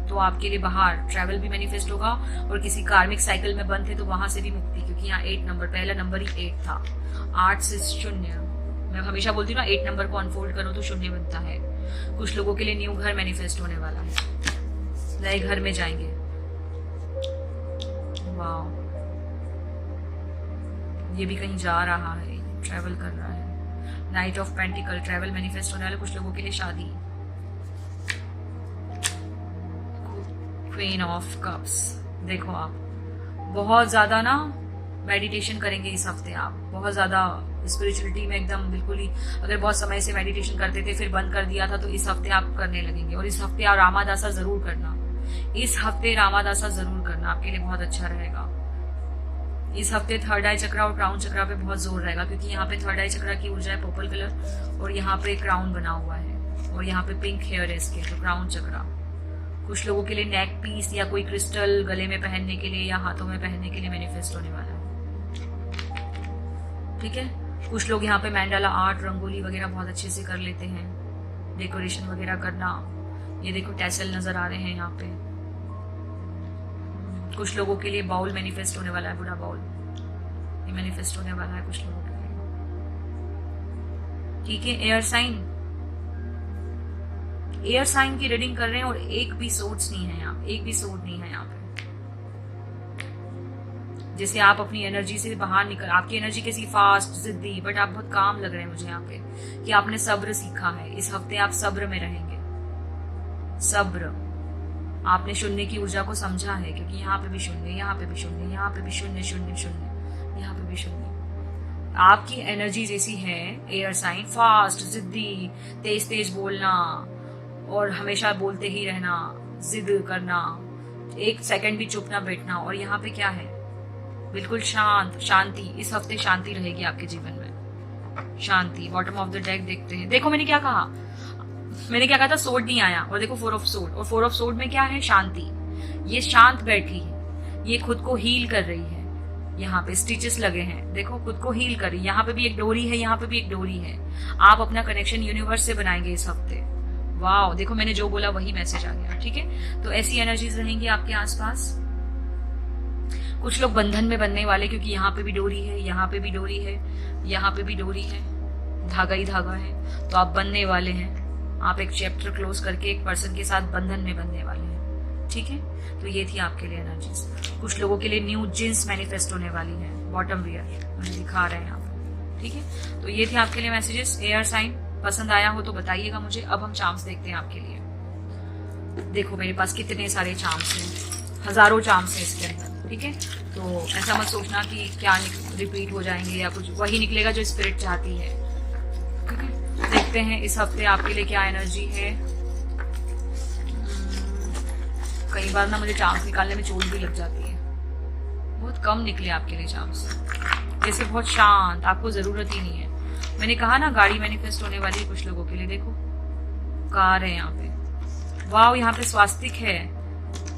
[SPEAKER 1] तो आपके लिए बाहर ट्रैवल भी मैनिफेस्ट होगा। और किसी कार्मिक साइकिल में बंद थे, तो वहां से भी मुक्ति, क्योंकि यहाँ 8 नंबर, पहला नंबर ही 8 था। 8 से 0, मैं हमेशा बोलती हूँ ना, 8 नंबर को अनफोल्ड करो तो 0 बनता है। कुछ लोगों के लिए न्यू घर मैनिफेस्ट होने वाला है, नए घर में जाएंगे। वाह, ये भी कहीं जा रहा है, ट्रैवल कर रहा है। Night of pentacle, travel manifest होने वाले कुछ लोगों के लिए शादी। Queen of cups. देखो आप बहुत ज्यादा ना मेडिटेशन करेंगे इस हफ्ते, आप बहुत ज्यादा स्पिरिचुअलिटी में एकदम बिल्कुल ही, अगर बहुत समय से मेडिटेशन करते थे फिर बंद कर दिया था, तो इस हफ्ते आप करने लगेंगे। और इस हफ्ते आप रामादासा जरूर करना, इस हफ्ते रामादासा जरूर करना, आपके लिए बहुत अच्छा रहेगा। इस हफ्ते थर्ड आई चक्रा और क्राउन चक्रा पे बहुत जोर रहेगा, क्योंकि यहाँ पे थर्ड आई चक्रा की ऊर्जा है पर्पल कलर, और यहाँ पे क्राउन बना हुआ है, और यहाँ पे पिंक हेयर है इसके, तो क्राउन चक्रा। कुछ लोगों के लिए नेक पीस या कोई क्रिस्टल गले में पहनने के लिए या हाथों में पहनने के लिए मैनिफेस्ट होने वाला है। ठीक है, कुछ लोग यहाँ पे मैंडाला आर्ट, रंगोली वगैरह बहुत अच्छे से कर लेते हैं, डेकोरेशन वगैरह करना। ये देखो टैसल नजर आ रहे हैं यहाँ पे। कुछ लोगों के लिए बाउल मैनिफेस्ट होने वाला है, बुरा बाउल ये मैनिफेस्ट होने वाला है कुछ लोगों के लिए। ठीक है, एयर साइन की रीडिंग कर रहे हैं, और एक भी सोर्स नहीं है यहाँ, एक भी सोर्स नहीं है यहाँ पे। जैसे आप अपनी एनर्जी से बाहर निकल, आपकी एनर्जी कैसी फास्ट, जिद्दी, बट आप बहुत काम लग रहे हैं मुझे यहाँ पे, कि आपने सब्र सीखा है। इस हफ्ते आप सब्र में रहेंगे, सब्र। आपने शून्य की ऊर्जा को समझा है, क्योंकि यहाँ पे भी शून्य, यहाँ पे भी शून्य, यहाँ पे भी शून्य, शून्य शून्य, यहाँ पे भी शून्य। आपकी एनर्जी जैसी है, एयर साइन, फास्ट, जिद्दी, तेज तेज बोलना और हमेशा बोलते ही रहना, जिद करना, एक सेकंड भी चुप ना बैठना। और यहाँ पे क्या है, बिल्कुल शांत, शांति। इस हफ्ते शांति रहेगी आपके जीवन में, शांति। बॉटम ऑफ द डेक देखते हैं। देखो मैंने क्या कहा, मैंने क्या कहा था, सोर्ड नहीं आया, और देखो फोर ऑफ सोर्ड, और फोर ऑफ सोर्ड में क्या है, शांति। ये शांत बैठी है, ये खुद को हील कर रही है। यहाँ पे स्टिचेस लगे हैं, देखो खुद को हील कर रही है। यहाँ पे भी एक डोरी है, यहाँ पे भी एक डोरी है। आप अपना कनेक्शन यूनिवर्स से बनाएंगे इस हफ्ते। वाह, देखो मैंने जो बोला वही मैसेज आ गया। ठीक है, तो ऐसी एनर्जीज रहेंगी आपके आसपास। कुछ लोग बंधन में बनने वाले, क्योंकि यहाँ पे भी डोरी है, यहाँ पे भी डोरी है, यहाँ पे भी डोरी है, धागा ही धागा है, तो आप बनने वाले हैं। आप एक चैप्टर क्लोज करके एक पर्सन के साथ बंधन में बनने वाले हैं। ठीक है, तो ये थी आपके लिए एनर्जीज। कुछ लोगों के लिए न्यू जींस मैनिफेस्ट होने वाली है, बॉटम वियर मुझे दिखा रहे हैं यहाँ पे। ठीक है, तो ये थे आपके लिए मैसेजेस। एयर साइन पसंद आया हो तो बताइएगा मुझे। अब हम चार्म्स देखते हैं आपके लिए। देखो मेरे पास कितने सारे चार्म्स हैं, हजारों चार्म्स हैं इसके अंदर। ठीक है, तो ऐसा मत सोचना कि क्या रिपीट हो जाएंगे या कुछ, वही निकलेगा जो स्पिरिट चाहती है। ठीक है, देखते हैं इस हफ्ते आपके लिए क्या एनर्जी है। कई बार ना मुझे चार्म्स निकालने में चोट भी लग जाती है, बहुत कम निकले आपके लिए चार्म्स, जैसे बहुत शांत, आपको जरूरत ही नहीं है। मैंने कहा ना गाड़ी मैनिफेस्ट होने वाली है कुछ लोगों के लिए। देखो कार है यहाँ पे, वाव, यहाँ पे स्वास्तिक है।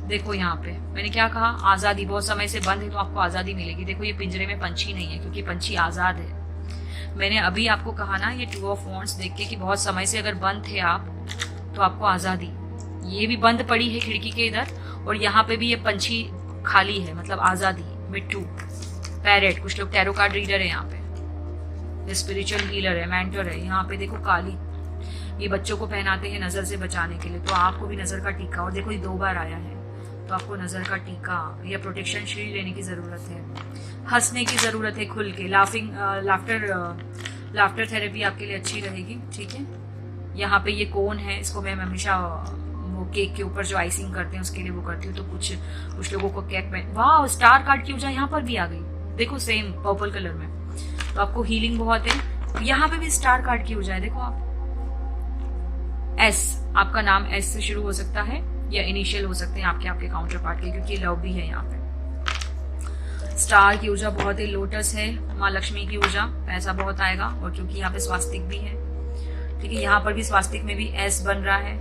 [SPEAKER 1] देखो यहाँ पे मैंने क्या कहा, आजादी। बहुत समय से बंद है तो आपको आजादी मिलेगी। देखो ये पिंजरे में पंछी नहीं है, क्योंकि पंछी आजाद है। मैंने अभी आपको कहा ना ये टू ऑफ वॉन्ड्स देख के कि बहुत समय से अगर बंद थे आप, तो आपको आजादी। ये भी बंद पड़ी है खिड़की के इधर, और यहाँ पे भी ये पंछी खाली है, मतलब आजादी। मिट्टू, पैरेट, कुछ लोग टैरो कार्ड रीडर है यहाँ पे, स्पिरिचुअल हीलर है, मेंटर है। यहाँ पे देखो काली, ये बच्चों को पहनाते हैं नजर से बचाने के लिए, तो आपको भी नजर का टीका। और देखो ये 2 बार आया है, तो आपको नजर का टीका या प्रोटेक्शन शील्ड लेने की जरूरत है। हंसने की जरूरत है खुल के, लाफ्टर थेरेपी आपके लिए अच्छी रहेगी। ठीक है, यहाँ पे ये कोन है, इसको मैं हमेशा वो केक के ऊपर जो आइसिंग करते हैं उसके लिए वो करती हूँ। तो कुछ लोगों को केक में, वाह, स्टार कार्ड की ऊर्जा यहाँ पर भी आ गई। देखो सेम पर्पल कलर में, तो आपको हीलिंग बहुत है। यहाँ पे भी स्टार कार्ड की ऊर्जा है। देखो आप, एस, आपका नाम एस से शुरू हो सकता है या इनिशियल हो सकते हैं आपके काउंटर पार्ट के, क्योंकि लव भी है यहाँ पे। स्टार की ऊर्जा बहुत है, लोटस है, माँ लक्ष्मी की ऊर्जा, पैसा बहुत आएगा। और क्योंकि यहाँ पे स्वास्तिक भी है, ठीक है, यहाँ पर भी स्वास्तिक में भी एस बन रहा है।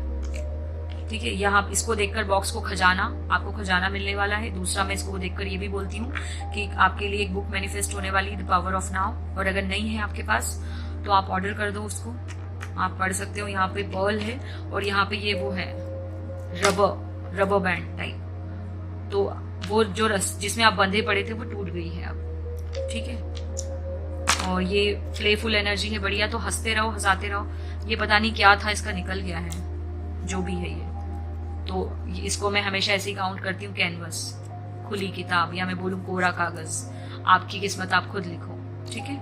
[SPEAKER 1] ठीक है, यहाँ इसको देखकर बॉक्स को खजाना, आपको खजाना मिलने वाला है। दूसरा मैं इसको देखकर ये भी बोलती हूँ कि आपके लिए एक बुक मैनिफेस्ट होने वाली है, द पावर ऑफ नाउ। और अगर नहीं है आपके पास तो आप ऑर्डर कर दो उसको, आप पढ़ सकते हो। यहाँ पे पर्ल है, और यहाँ पे ये वो है रबर बैंड टाइप, तो वो जो जिसमें आप बंधे पड़े थे वो टूट गई है अब। ठीक है, और ये प्लेफुल एनर्जी है, बढ़िया। तो हंसते रहो, हंसाते रहो। ये पता नहीं क्या था, इसका निकल गया है, जो भी है ये। तो इसको मैं हमेशा ऐसे ही काउंट करती हूँ, कैनवस, खुली किताब, या मैं बोलूँ कोरा कागज। आपकी किस्मत आप खुद लिखो। ठीक है,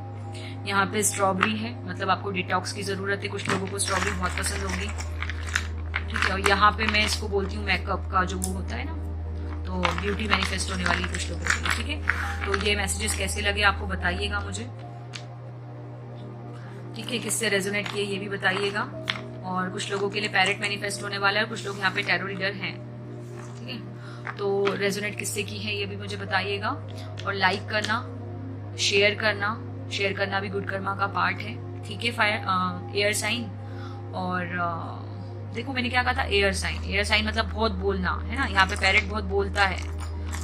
[SPEAKER 1] यहाँ पे स्ट्रॉबेरी है, मतलब आपको डिटॉक्स की जरूरत है। कुछ लोगों को स्ट्रॉबेरी बहुत पसंद होगी। ठीक है, और यहाँ पे मैं इसको बोलती हूँ मेकअप का जो वो होता है ना, तो ब्यूटी मैनिफेस्ट होने वाली है कुछ लोगों के लिए, ठीक है। तो ये मैसेजेस कैसे लगे आपको बताइएगा मुझे, ठीक है, किससे रेजोनेट किए ये भी बताइएगा। और कुछ लोगों के लिए पैरेट मैनिफेस्ट होने वाला है, कुछ लोग यहाँ पे टैरो रीडर हैं, ठीक है। तो रेजोनेट किससे की है ये भी मुझे बताइएगा। और लाइक करना, शेयर करना भी गुड कर्मा का पार्ट है, ठीक है। फायर एयर साइन, और देखो मैंने क्या कहा था, एयर साइन मतलब बहुत बोलना है ना, यहाँ पे पैरेट बहुत बोलता है।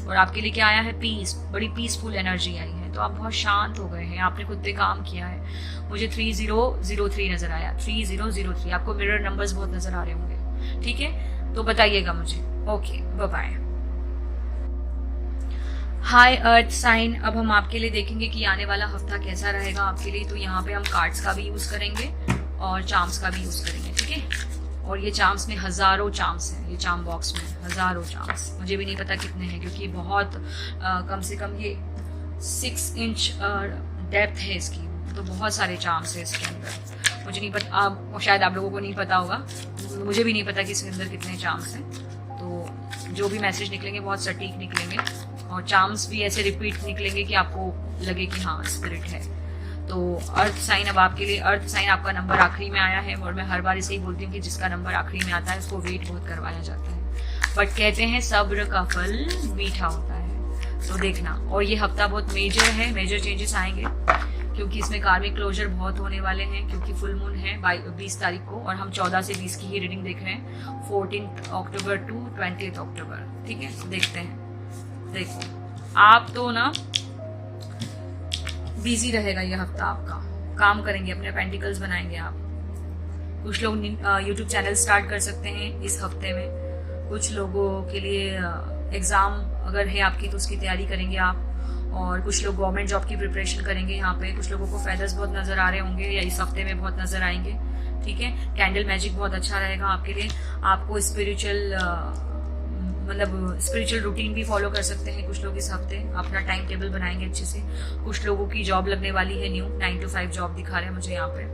[SPEAKER 1] और आपके लिए क्या आया है, पीस, बड़ी पीसफुल एनर्जी आई है, तो आप बहुत शांत हो गए हैं, आपने खुद पे काम किया है। मुझे 3003 नजर आया, 3003, आपको मिरर नंबर्स बहुत नजर आ रहे होंगे, ठीक है। तो बताइएगा मुझे, ओके, बाय बाय। हाय अर्थ साइन, अब हम आपके लिए देखेंगे कि आने वाला हफ्ता कैसा रहेगा आपके लिए। तो यहाँ पे हम कार्ड्स का भी यूज करेंगे और चार्म्स का भी यूज करेंगे, ठीक है। और ये चार्म्स में हजारों चार्म्स हैं, ये चार्म बॉक्स में हजारों चार्म्स, मुझे भी नहीं पता कितने हैं, क्योंकि बहुत कम से कम ये 6 इंच डेप्थ है इसकी, तो बहुत सारे चार्म्स है इसके अंदर। मुझे नहीं पता, शायद आप लोगों को नहीं पता होगा, मुझे भी नहीं पता कि इसके अंदर कितने चार्म्स हैं। तो जो भी मैसेज निकलेंगे बहुत सटीक निकलेंगे, और चार्म्स भी ऐसे रिपीट निकलेंगे कि आपको लगे कि हाँ स्पिरिट है। तो अर्थ साइन, अब आपके लिए अर्थ साइन, आपका नंबर आखिरी में आया है। और मैं हर बार इसे ही बोलती हूँ कि जिसका नंबर आखिरी में आता है उसको वेट बहुत करवाया जाता है, बट कहते हैं सब्र का फल मीठा होता है। तो देखना, और ये हफ्ता बहुत मेजर है, मेजर चेंजेस आएंगे, क्योंकि इसमें कार्मिक क्लोजर बहुत होने वाले हैं, क्योंकि फुल मून है 20 तारीख को, और हम 14 से 20 की ही रीडिंग देख रहे हैं, 14 अक्टूबर टू 20 अक्टूबर, ठीक है। देखते हैं, देखो आप तो ना बिजी रहेगा ये हफ्ता आपका, काम करेंगे, अपने पेंटिकल्स बनाएंगे आप। कुछ लोग यूट्यूब चैनल स्टार्ट कर सकते हैं इस हफ्ते में, कुछ लोगों के लिए एग्जाम अगर है आपकी तो उसकी तैयारी करेंगे आप, और कुछ लोग गवर्नमेंट जॉब की प्रिपरेशन करेंगे यहाँ पे। कुछ लोगों को फेदर्स बहुत नजर आ रहे होंगे या इस हफ्ते में बहुत नजर आएंगे, ठीक है। कैंडल मैजिक बहुत अच्छा रहेगा आपके लिए, आपको स्पिरिचुअल रूटीन भी फॉलो कर सकते हैं कुछ लोग इस हफ्ते, अपना टाइम टेबल बनाएंगे अच्छे से। कुछ लोगों की जॉब लगने वाली है न्यू, 9 to 5 जॉब दिखा रहे हैं मुझे यहाँ पे,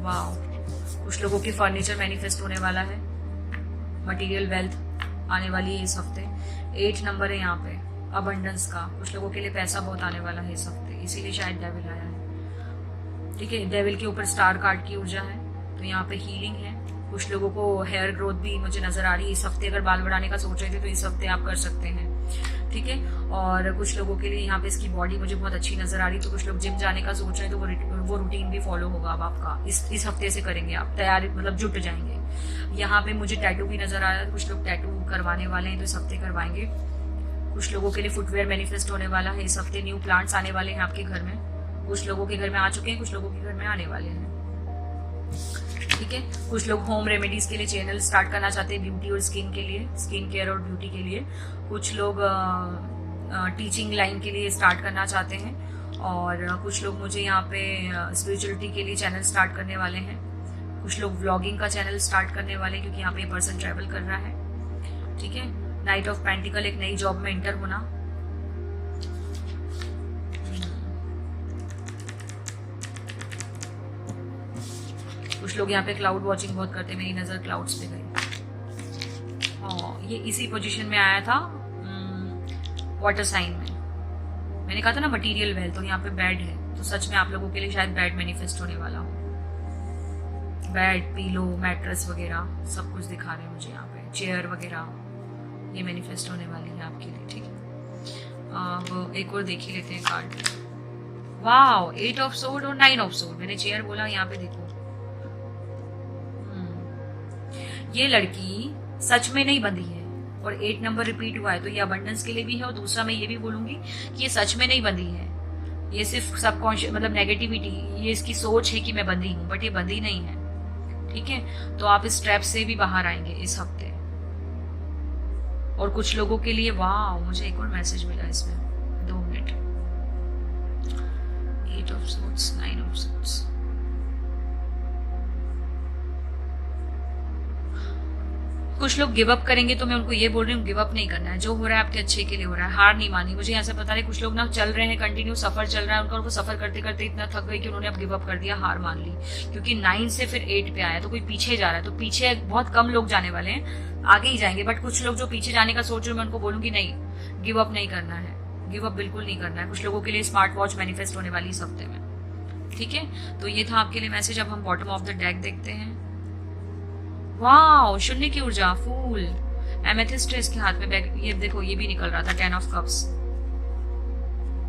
[SPEAKER 1] वाह। कुछ लोगों की फर्नीचर मैनिफेस्ट होने वाला है, मटेरियल वेल्थ आने वाली है इस हफ्ते। 8 नंबर है यहाँ पे अबंडेंस का, कुछ लोगों के लिए पैसा बहुत आने वाला है इस हफ्ते, इसीलिए शायद डेविल आया है, ठीक है। डेविल के ऊपर स्टार कार्ड की ऊर्जा है, तो यहाँ पे हीलिंग है। कुछ लोगों को हेयर ग्रोथ भी मुझे नजर आ रही है इस हफ्ते, अगर बाल बढ़ाने का सोच रहे थे तो इस हफ्ते आप कर सकते हैं, ठीक है। और कुछ लोगों के लिए यहाँ पे इसकी बॉडी मुझे बहुत अच्छी नजर आ रही है, तो कुछ लोग जिम जाने का सोच रहे हैं तो वो रूटीन भी फॉलो होगा अब आपका, इस हफ्ते से करेंगे आप, तैयारी मतलब जुट जाएंगे। यहाँ पे मुझे टैटू भी नजर आ रहा है, कुछ लोग टैटू करवाने वाले हैं तो इस हफ्ते करवाएंगे। कुछ लोगों के लिए फुटवेयर मैनिफेस्ट होने वाला है इस हफ्ते, न्यू प्लांट्स आने वाले हैं आपके घर में, कुछ लोगों के घर में आ चुके हैं, कुछ लोगों के घर में आने वाले हैं, ठीक है। कुछ लोग होम रेमेडीज के लिए चैनल स्टार्ट करना चाहते हैं, ब्यूटी और स्किन के लिए, स्किन केयर और ब्यूटी के लिए। कुछ लोग टीचिंग लाइन के लिए स्टार्ट करना चाहते हैं, और कुछ लोग मुझे यहाँ पे स्पिरिचुअलिटी के लिए चैनल स्टार्ट करने वाले हैं। कुछ लोग व्लॉगिंग का चैनल स्टार्ट करने वाले हैं, क्योंकि यहाँ पे पर्सन ट्रैवल कर रहा है, ठीक है। नाइट ऑफ पेंटिकल, एक नई जॉब में एंटर होना। कुछ लोग यहाँ पे क्लाउड वॉचिंग बहुत करते हैं, मेरी नजर क्लाउड्स पे गई, और ये इसी पोजीशन में आया था वाटर साइन में। मैंने कहा था ना मटेरियल वेल्थ, तो यहाँ पे बेड है, तो सच में आप लोगों के लिए शायद बेड मैनिफेस्ट होने वाला हो। बेड, पीलो, मैट्रेस वगैरह सब कुछ दिखा रहे हैं मुझे यहाँ पे, चेयर वगैरह ये मैनिफेस्ट होने वाली है आपके लिए, ठीक है। अब एक और देख ही लेते हैं कार्ड। वाओ, 8 ऑफ सोर्ड और 9 ऑफ सोर्ड। मैंने चेयर बोला, यहाँ पे देखो, ये लड़की सच में नहीं बंधी है, और 8 नंबर रिपीट हुआ है, तो ये अबंडेंस के लिए भी है। और दूसरा मैं ये भी बोलूंगी कि ये सच में नहीं बंधी है, ये सिर्फ सबकॉन्शियस मतलब नेगेटिविटी, ये इसकी सोच है कि मैं बंधी हूं, बट ये बंधी नहीं है, ठीक है। तो आप इस ट्रैप से भी बाहर आएंगे इस हफ्ते। और कुछ लोगों के लिए, वाह, मुझे एक और मैसेज मिला इसमें, 2 minute. 8 of swords, 9 of swords. कुछ लोग गिव अप करेंगे, तो मैं उनको ये बोल रही हूँ गिव अप नहीं करना है, जो हो रहा है आपके अच्छे के लिए हो रहा है, हार नहीं मानी। मुझे ऐसा पता नहीं, कुछ लोग ना चल रहे हैं, कंटिन्यू सफर चल रहा है उनका, उनको सफर करते करते इतना थक गई कि उन्होंने अब गिव अप कर दिया, हार मान ली, क्योंकि 9 से फिर 8 पे आया, तो कोई पीछे जा रहा है, तो पीछे बहुत कम लोग जाने वाले हैं, आगे ही जाएंगे। बट कुछ लोग जो पीछे जाने का सोच रहे हैं, मैं उनको बोलूंगी नहीं, गिव अप नहीं करना है, गिव अप बिल्कुल नहीं करना है। कुछ लोगों के लिए स्मार्ट वॉच मैनिफेस्ट होने वाली इस हफ्ते में, ठीक है। तो ये था आपके लिए मैसेज। अब हम बॉटम ऑफ द डेक देखते हैं। वाओ, शून्य की ऊर्जा, फूल, एमेथिस्ट है इसके हाथ में, बैग, ये देखो ये भी निकल रहा था, 10 ऑफ कप्स,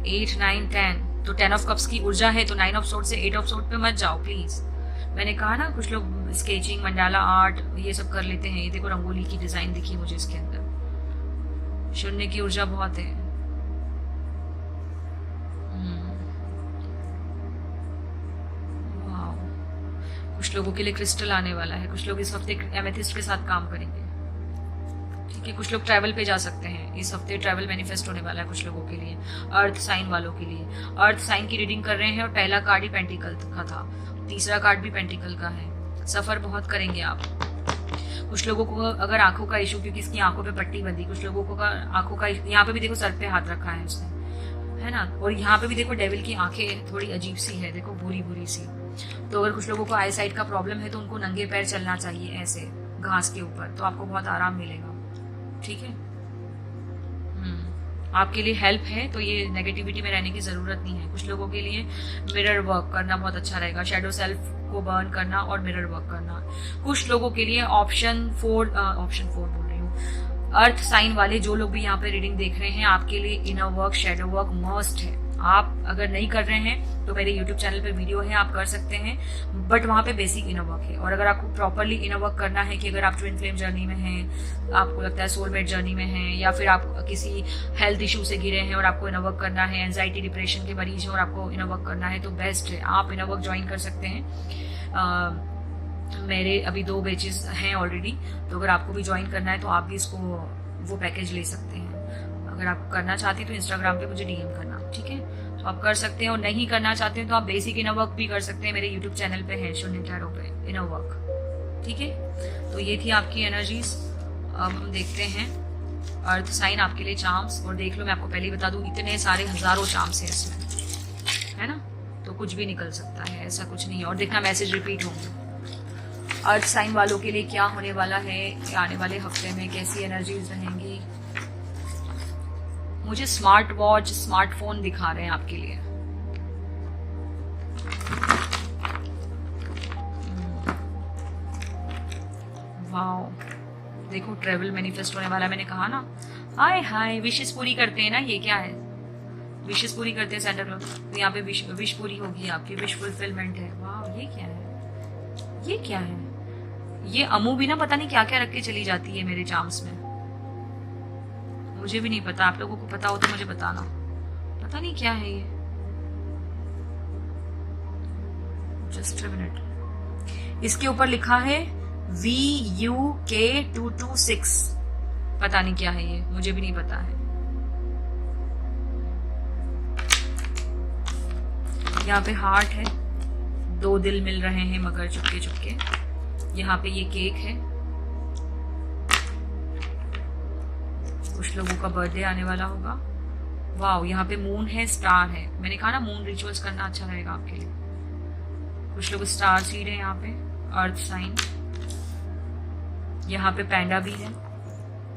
[SPEAKER 1] 8, 9, 10, तो 10 ऑफ कप्स की ऊर्जा है, तो 9 ऑफ सोर्ड से 8 ऑफ सोर्ड पे मत जाओ प्लीज। मैंने कहा ना, कुछ लोग स्केचिंग, मंडाला आर्ट ये सब कर लेते हैं। ये देखो रंगोली की डिजाइन दिखी मुझे इसके अंदर, शून्य की ऊर्जा बहुत है। कुछ लोगों के लिए क्रिस्टल आने वाला है, कुछ लोग इस हफ्ते एमेथिस्ट के साथ काम करेंगे, ठीक है। कुछ लोग ट्रैवल पे जा सकते हैं इस हफ्ते, ट्रैवल मैनिफेस्ट होने वाला है कुछ लोगों के लिए। अर्थ साइन वालों के लिए, अर्थ साइन की रीडिंग कर रहे हैं, और पहला कार्ड ही पेंटिकल का था, तीसरा कार्ड भी पेंटिकल का है। सफर बहुत करेंगे आप। कुछ लोगों को अगर आंखों का इशू, क्योंकि इसकी आंखों पे पट्टी बंधी, कुछ लोगों को आंखों का, यहाँ पे भी देखो सर पे हाथ रखा है उसने, है ना, और यहाँ पे भी देखो डेविल की आंखें थोड़ी अजीब सी है, देखो बुरी बुरी सी। तो अगर कुछ लोगों को आई साइट का प्रॉब्लम है, तो उनको नंगे पैर चलना चाहिए ऐसे घास के ऊपर, तो आपको बहुत आराम मिलेगा, ठीक है। आपके लिए हेल्प है, तो ये नेगेटिविटी में रहने की जरूरत नहीं है। कुछ लोगों के लिए मिरर वर्क करना बहुत अच्छा रहेगा, शैडो सेल्फ को बर्न करना और मिरर वर्क करना। कुछ लोगों के लिए ऑप्शन 4 बोल रही हूँ, अर्थ साइन वाले जो लोग भी यहाँ पे रीडिंग देख रहे हैं, आपके लिए inner work, shadow work must है। आप अगर नहीं कर रहे हैं तो मेरे YouTube चैनल पे वीडियो है, आप कर सकते हैं, बट वहाँ पे बेसिक इनर वर्क है। और अगर आपको प्रॉपरली इनर वर्क करना है, कि अगर आप ट्विन फ्लेम जर्नी में हैं, आपको लगता है सोलमेट जर्नी में हैं, या फिर आप किसी हेल्थ इशू से घिरे हैं और आपको इनर वर्क करना है, एंजाइटी डिप्रेशन के मरीज हैं और आपको इनर वर्क करना है, तो बेस्ट है, आप इनर वर्क ज्वाइन कर सकते हैं। मेरे अभी 2 बैचेस हैं ऑलरेडी, तो अगर आपको भी ज्वाइन करना है तो आप भी इसको वो पैकेज ले सकते हैं। अगर आप करना चाहते हैं तो इंस्टाग्राम पे मुझे DM करना, ठीक है, तो आप कर सकते हैं। और नहीं करना चाहते हैं तो आप बेसिक इनर वर्क भी कर सकते हैं, मेरे यूट्यूब चैनल पे है, शून्य टैरो पे इनर वर्क, ठीक है। तो ये थी आपकी एनर्जीज। अब हम देखते हैं अर्थ साइन आपके लिए चार्म्स, और देख लो मैं आपको पहले ही बता दूं, इतने सारे हजारों चार्म्स हैं इसमें, है ना, तो कुछ भी निकल सकता है, ऐसा कुछ नहीं है। और देखना मैसेज रिपीट होंगे। अर्थ साइन वालों के लिए क्या होने वाला है आने वाले हफ्ते में, कैसी एनर्जीज रहेंगी। मुझे स्मार्ट वॉच, स्मार्टफोन दिखा रहे हैं आपके लिए। वाओ, देखो ट्रेवल मैनिफेस्ट होने वाला, मैंने कहा ना। हाय हाय, विशेस पूरी करते हैं ना, ये क्या है, विशेस पूरी करते हैं सेंटर क्लॉज, तो यहाँ पे विश पूरी होगी आपकी, विश फुलफिलमेंट है। वाह, ये क्या है, ये क्या है, ये अमू भी ना पता नहीं क्या क्या रख के चली जाती है मेरे चार्म्स में, मुझे भी नहीं पता, आप लोगों को पता हो तो मुझे बताना, पता नहीं क्या है ये। जस्ट अ मिनट, इसके ऊपर लिखा है VUK226, पता नहीं क्या है ये, मुझे भी नहीं पता है। यहाँ पे हार्ट है, 2 दिल मिल रहे हैं मगर चुपके चुपके। यहाँ पे ये केक है, कुछ लोगों का बर्थडे आने वाला होगा। वाओ, यहाँ पे मून है, स्टार है, मैंने कहा ना मून रिचुअल्स करना अच्छा रहेगा आपके लिए। कुछ लोग स्टार सीड है यहाँ पे, अर्थ साइन, यहाँ पे पैंडा भी है,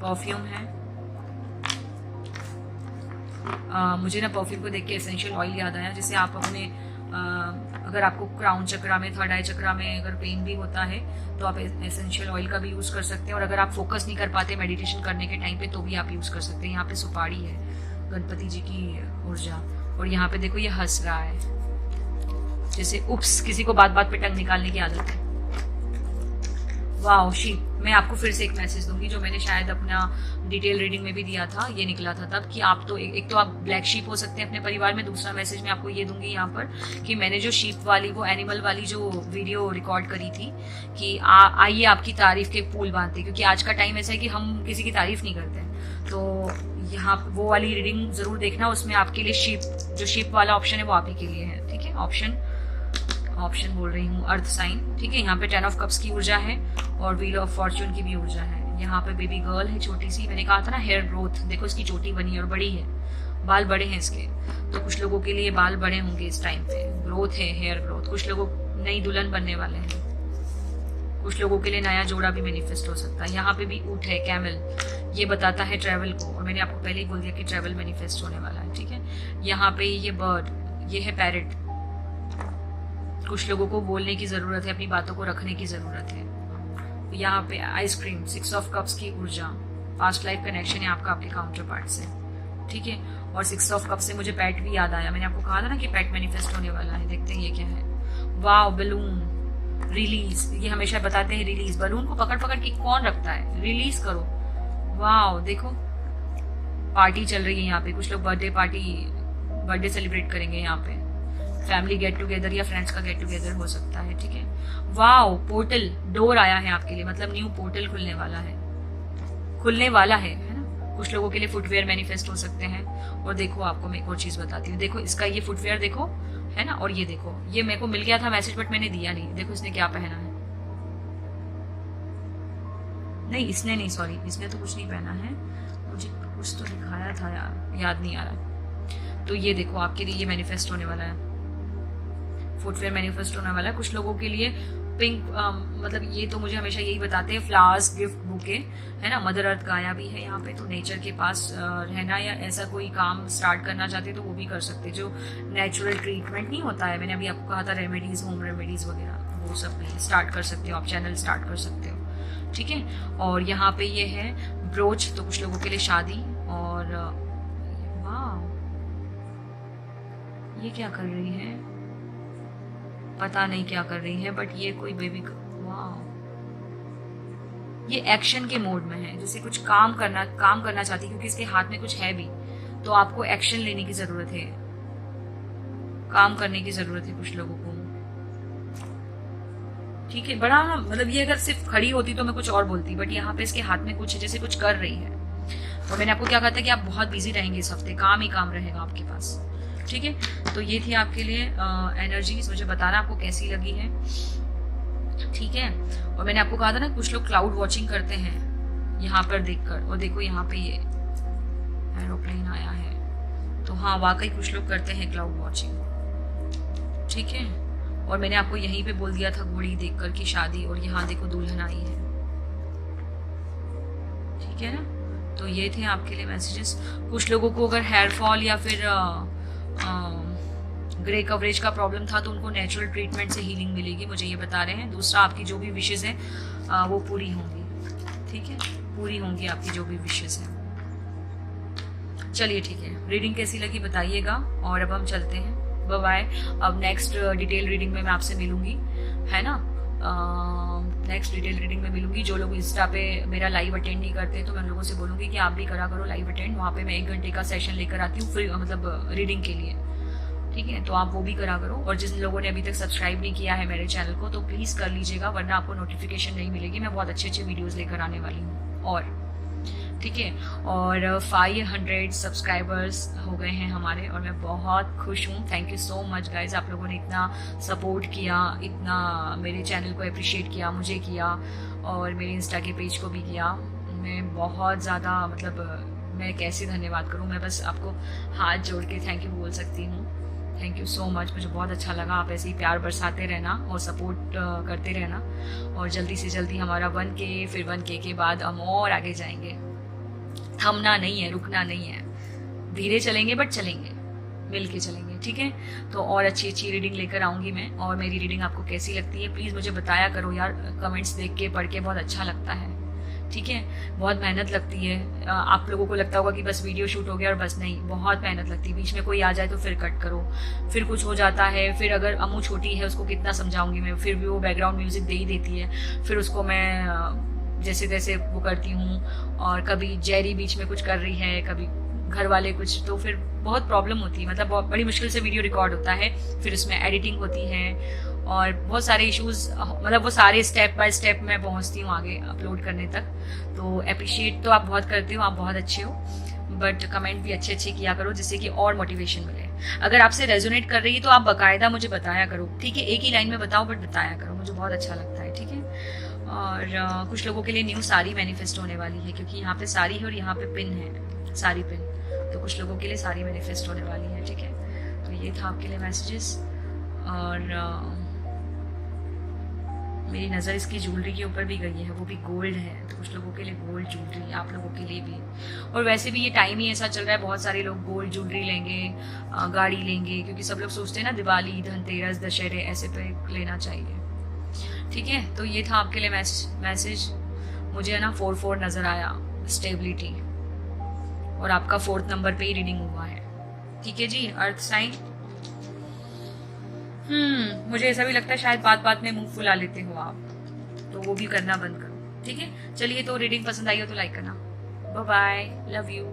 [SPEAKER 1] परफ्यूम है। मुझे ना परफ्यूम को देख के एसेंशियल ऑयल याद आया, जिससे आप अपने अगर आपको क्राउन चक्रा में, थर्ड आई चक्रा में अगर पेन भी होता है तो आप एसेंशियल ऑयल का भी यूज कर सकते हैं। और अगर आप फोकस नहीं कर पाते मेडिटेशन करने के टाइम पे तो भी आप यूज कर सकते हैं। यहाँ पे सुपारी है, गणपति जी की ऊर्जा, और यहाँ पे देखो ये हंस रहा है, जैसे उप्स, किसी को बात बात पे टंग निकालने की आदत है। वाओ शीप, मैं आपको फिर से एक मैसेज दूंगी जो मैंने शायद अपना डिटेल रीडिंग में भी दिया था, ये निकला था तब, कि आप तो एक तो आप ब्लैक शीप हो सकते हैं अपने परिवार में। दूसरा मैसेज मैं आपको ये दूंगी यहाँ पर कि मैंने जो शीप वाली, वो एनिमल वाली जो वीडियो रिकॉर्ड करी थी कि आइए आपकी तारीफ के फूल बांधते, क्योंकि आज का टाइम ऐसा है कि हम किसी की तारीफ नहीं करते। तो यहाँ वो वाली रीडिंग जरूर देखना, उसमें आपके लिए शीप, जो शीप वाला ऑप्शन है वो आप ही के लिए है, ठीक है। ऑप्शन बोल रही हूँ, अर्थ साइन, ठीक है। यहाँ पे 10 ऑफ कप्स की ऊर्जा है और व्हील ऑफ फॉर्च्यून की भी ऊर्जा है। यहाँ पे बेबी गर्ल है छोटी सी, मैंने कहा था ना हेयर ग्रोथ, देखो इसकी चोटी बनी है और बड़ी है, बाल बड़े हैं इसके, तो कुछ लोगों के लिए बाल बड़े होंगे इस टाइम पे, ग्रोथ है, हेयर ग्रोथ। कुछ लोगों नई दुल्हन बनने वाले हैं, कुछ लोगों के लिए नया जोड़ा भी मैनिफेस्ट हो सकता है। यहाँ पे भी ऊंट है, कैमल, ये बताता है ट्रैवल को, और मैंने आपको पहले ही बोल दिया कि ट्रैवल मैनिफेस्ट होने वाला है, ठीक है। यहाँ पे ये बर्ड, ये है पैरेट, कुछ लोगों को बोलने की जरूरत है, अपनी बातों को रखने की जरूरत है। यहाँ पे आइसक्रीम, 6 ऑफ कप्स की ऊर्जा, पास्ट लाइफ कनेक्शन है आपका आपके काउंटर पार्ट से, ठीक है। और 6 ऑफ कप्स से मुझे पैट भी याद आया, मैंने आपको कहा था ना कि पैट मैनिफेस्ट होने वाला है। देखते हैं ये क्या है। वाओ, बलून, रिलीज, ये हमेशा बताते हैं रिलीज, बलून को पकड़ पकड़ के कौन रखता है, रिलीज करो। वाओ, देखो पार्टी चल रही है यहाँ पे, कुछ लोग बर्थडे सेलिब्रेट करेंगे यहाँ पे, फैमिली गेट टुगेदर या फ्रेंड्स का गेट टुगेदर हो सकता है, ठीक है। वाओ, पोर्टल, डोर आया है आपके लिए, मतलब न्यू पोर्टल खुलने वाला है ना। कुछ लोगों के लिए फुटवेयर मैनिफेस्ट हो सकते हैं। और देखो आपको मैं एक और चीज बताती हूँ, देखो इसका ये फुटवेयर देखो है ना, और ये देखो, ये मेरे को मिल गया था मैसेज बट मैंने दिया नहीं। देखो इसने क्या पहना है, नहीं इसने नहीं, सॉरी इसने तो कुछ नहीं पहना है, मुझे कुछ तो दिखाया था यार, याद नहीं आ रहा। तो ये देखो आपके लिए ये मैनिफेस्ट होने वाला है, फुटवेयर मैनिफेस्ट होने वाला है। कुछ लोगों के लिए पिंक, मतलब ये तो मुझे हमेशा यही बताते हैं, फ्लावर्स, गिफ्ट, बुके, है ना। मदर अर्थ गाया भी है यहाँ पे, तो नेचर के पास रहना या ऐसा कोई काम स्टार्ट करना चाहते तो वो भी कर सकते, जो नेचुरल ट्रीटमेंट नहीं होता है, मैंने अभी आपको कहा था रेमेडीज, होम रेमेडीज वगैरह, वो सब भी स्टार्ट कर सकते हो आप, चैनल स्टार्ट कर सकते हो, ठीक है। और यहाँ पे ये है ब्रोच, तो कुछ लोगों के लिए शादी। और वाह, ये क्या कर रही है, पता नहीं क्या कर रही है, बट ये कोई बेबी, वाह, ये एक्शन के मोड में है, जैसे कुछ काम करना चाहती है, क्योंकि इसके हाथ में कुछ है भी, तो आपको एक्शन लेने की जरूरत है, काम करने की जरूरत है कुछ लोगों को, ठीक है। बड़ा मतलब ये अगर सिर्फ खड़ी होती तो मैं कुछ और बोलती, बट यहाँ पे इसके हाथ में कुछ है, जैसे कुछ कर रही है। और मैंने आपको क्या कहा था कि आप बहुत बिजी रहेंगे इस हफ्ते, काम ही काम रहेगा आपके पास, ठीक है। तो ये थी आपके लिए एनर्जीज, मुझे बताना आपको कैसी लगी है, ठीक है। और मैंने आपको कहा था ना कुछ लोग क्लाउड वॉचिंग करते हैं यहाँ पर देखकर, और देखो यहाँ पे ये एरोप्लेन आया है, तो हाँ वाकई कुछ लोग करते हैं क्लाउड वॉचिंग, ठीक है। और मैंने आपको यहीं पे बोल दिया था घोड़ी देखकर की शादी, और यहाँ देखो दुल्हन आई है, ठीक है ना। तो ये थे आपके लिए मैसेजेस। कुछ लोगों को अगर हेयर फॉल या फिर ग्रे कवरेज का प्रॉब्लम था तो उनको नेचुरल ट्रीटमेंट से हीलिंग मिलेगी, मुझे ये बता रहे हैं। दूसरा, आपकी जो भी विशेष हैं वो पूरी होंगी, ठीक है, पूरी होंगी आपकी जो भी विशेष हैं। चलिए ठीक है, रीडिंग कैसी लगी बताइएगा, और अब हम चलते हैं, बाय बाय। अब नेक्स्ट डिटेल रीडिंग में मैं आपसे मिलूंगी, है ना, नेक्स्ट डिटेल रीडिंग में मिलूंगी। जो लोग इंस्टा पे मेरा लाइव अटेंड नहीं करते तो मैं उन लोगों से बोलूंगी कि आप भी करा करो लाइव अटेंड, वहाँ पे मैं 1 घंटे का सेशन लेकर आती हूँ फ्री, मतलब रीडिंग के लिए, ठीक है। तो आप वो भी करा करो। और जिन लोगों ने अभी तक सब्सक्राइब नहीं किया है मेरे चैनल को तो प्लीज कर लीजिएगा, वरना आपको नोटिफिकेशन नहीं मिलेगी। मैं बहुत अच्छे अच्छे वीडियोज लेकर आने वाली हूँ, और ठीक है। और 500 सब्सक्राइबर्स हो गए हैं हमारे, और मैं बहुत खुश हूँ। Thank you so much guys, आप लोगों ने इतना सपोर्ट किया, इतना मेरे चैनल को अप्रिशिएट किया, मुझे किया, और मेरे इंस्टा के पेज को भी किया। मैं बहुत ज़्यादा, मतलब मैं कैसे धन्यवाद करूँ, मैं बस आपको हाथ जोड़ के थैंक यू बोल सकती हूँ। थैंक यू सो मच, मुझे बहुत अच्छा लगा। आप ऐसे ही प्यार बरसाते रहना और सपोर्ट करते रहना, और जल्दी से जल्दी हमारा 1K, फिर 1K के बाद हम और आगे जाएंगे। थमना नहीं है, रुकना नहीं है, धीरे चलेंगे बट चलेंगे, मिल के चलेंगे, ठीक है। तो और अच्छी अच्छी रीडिंग लेकर आऊंगी मैं। और मेरी रीडिंग आपको कैसी लगती है प्लीज़ मुझे बताया करो यार, कमेंट्स देख के पढ़ के बहुत अच्छा लगता है, ठीक है। बहुत मेहनत लगती है, आप लोगों को लगता होगा कि बस वीडियो शूट हो गया और बस, नहीं, बहुत मेहनत लगती है। बीच में कोई आ जाए तो फिर कट करो, फिर कुछ हो जाता है, फिर अगर अम्मू छोटी है उसको कितना समझाऊंगी मैं, फिर भी वो बैकग्राउंड म्यूजिक दे ही देती है, फिर उसको मैं जैसे तैसे वो करती हूँ, और कभी जेरी बीच में कुछ कर रही है, कभी घर वाले कुछ, तो फिर बहुत प्रॉब्लम होती है। मतलब बहुत बड़ी मुश्किल से वीडियो रिकॉर्ड होता है, फिर उसमें एडिटिंग होती है, और बहुत सारे इश्यूज, मतलब वो सारे स्टेप बाय स्टेप मैं पहुंचती हूँ आगे अपलोड करने तक। तो अप्रिशिएट तो आप बहुत करते हो, आप बहुत अच्छे हो, बट कमेंट भी अच्छे अच्छे किया करो जिससे कि और मोटिवेशन मिले। अगर आपसे रेजोनेट कर रही है तो आप बाकायदा मुझे बताया करो, ठीक है। एक ही लाइन में बताओ बट बताया करो, मुझे बहुत अच्छा लगता है, ठीक है। और कुछ लोगों के लिए न्यू साड़ी मैनिफेस्ट होने वाली है, क्योंकि यहाँ पे साड़ी है और यहाँ पे पिन है, साड़ी पिन, तो कुछ लोगों के लिए साड़ी मैनिफेस्ट होने वाली है। ठीक है, तो ये था आपके लिए मैसेजेस। और मेरी नज़र इसकी ज्वेलरी के ऊपर भी गई है, वो भी गोल्ड है, तो कुछ लोगों के लिए गोल्ड ज्वेलरी, आप लोगों के लिए भी। और वैसे भी ये टाइम ही ऐसा चल रहा है, बहुत सारे लोग गोल्ड ज्वेलरी लेंगे, गाड़ी लेंगे, क्योंकि सब लोग सोचते हैं ना दिवाली, धनतेरस, दशहरे ऐसे पे लेना चाहिए। ठीक है, तो ये था आपके लिए मैसेज। मुझे है ना 4-4 नज़र आया, स्टेबिलिटी, और आपका 4th नंबर पे ही रीडिंग हुआ है। ठीक है जी, अर्थ साइन। मुझे ऐसा भी लगता है शायद बात बात में मुंह फुला लेते हो आप, तो वो भी करना बंद करो। ठीक है, चलिए, तो रीडिंग पसंद आई हो तो लाइक करना। Bye bye, love you.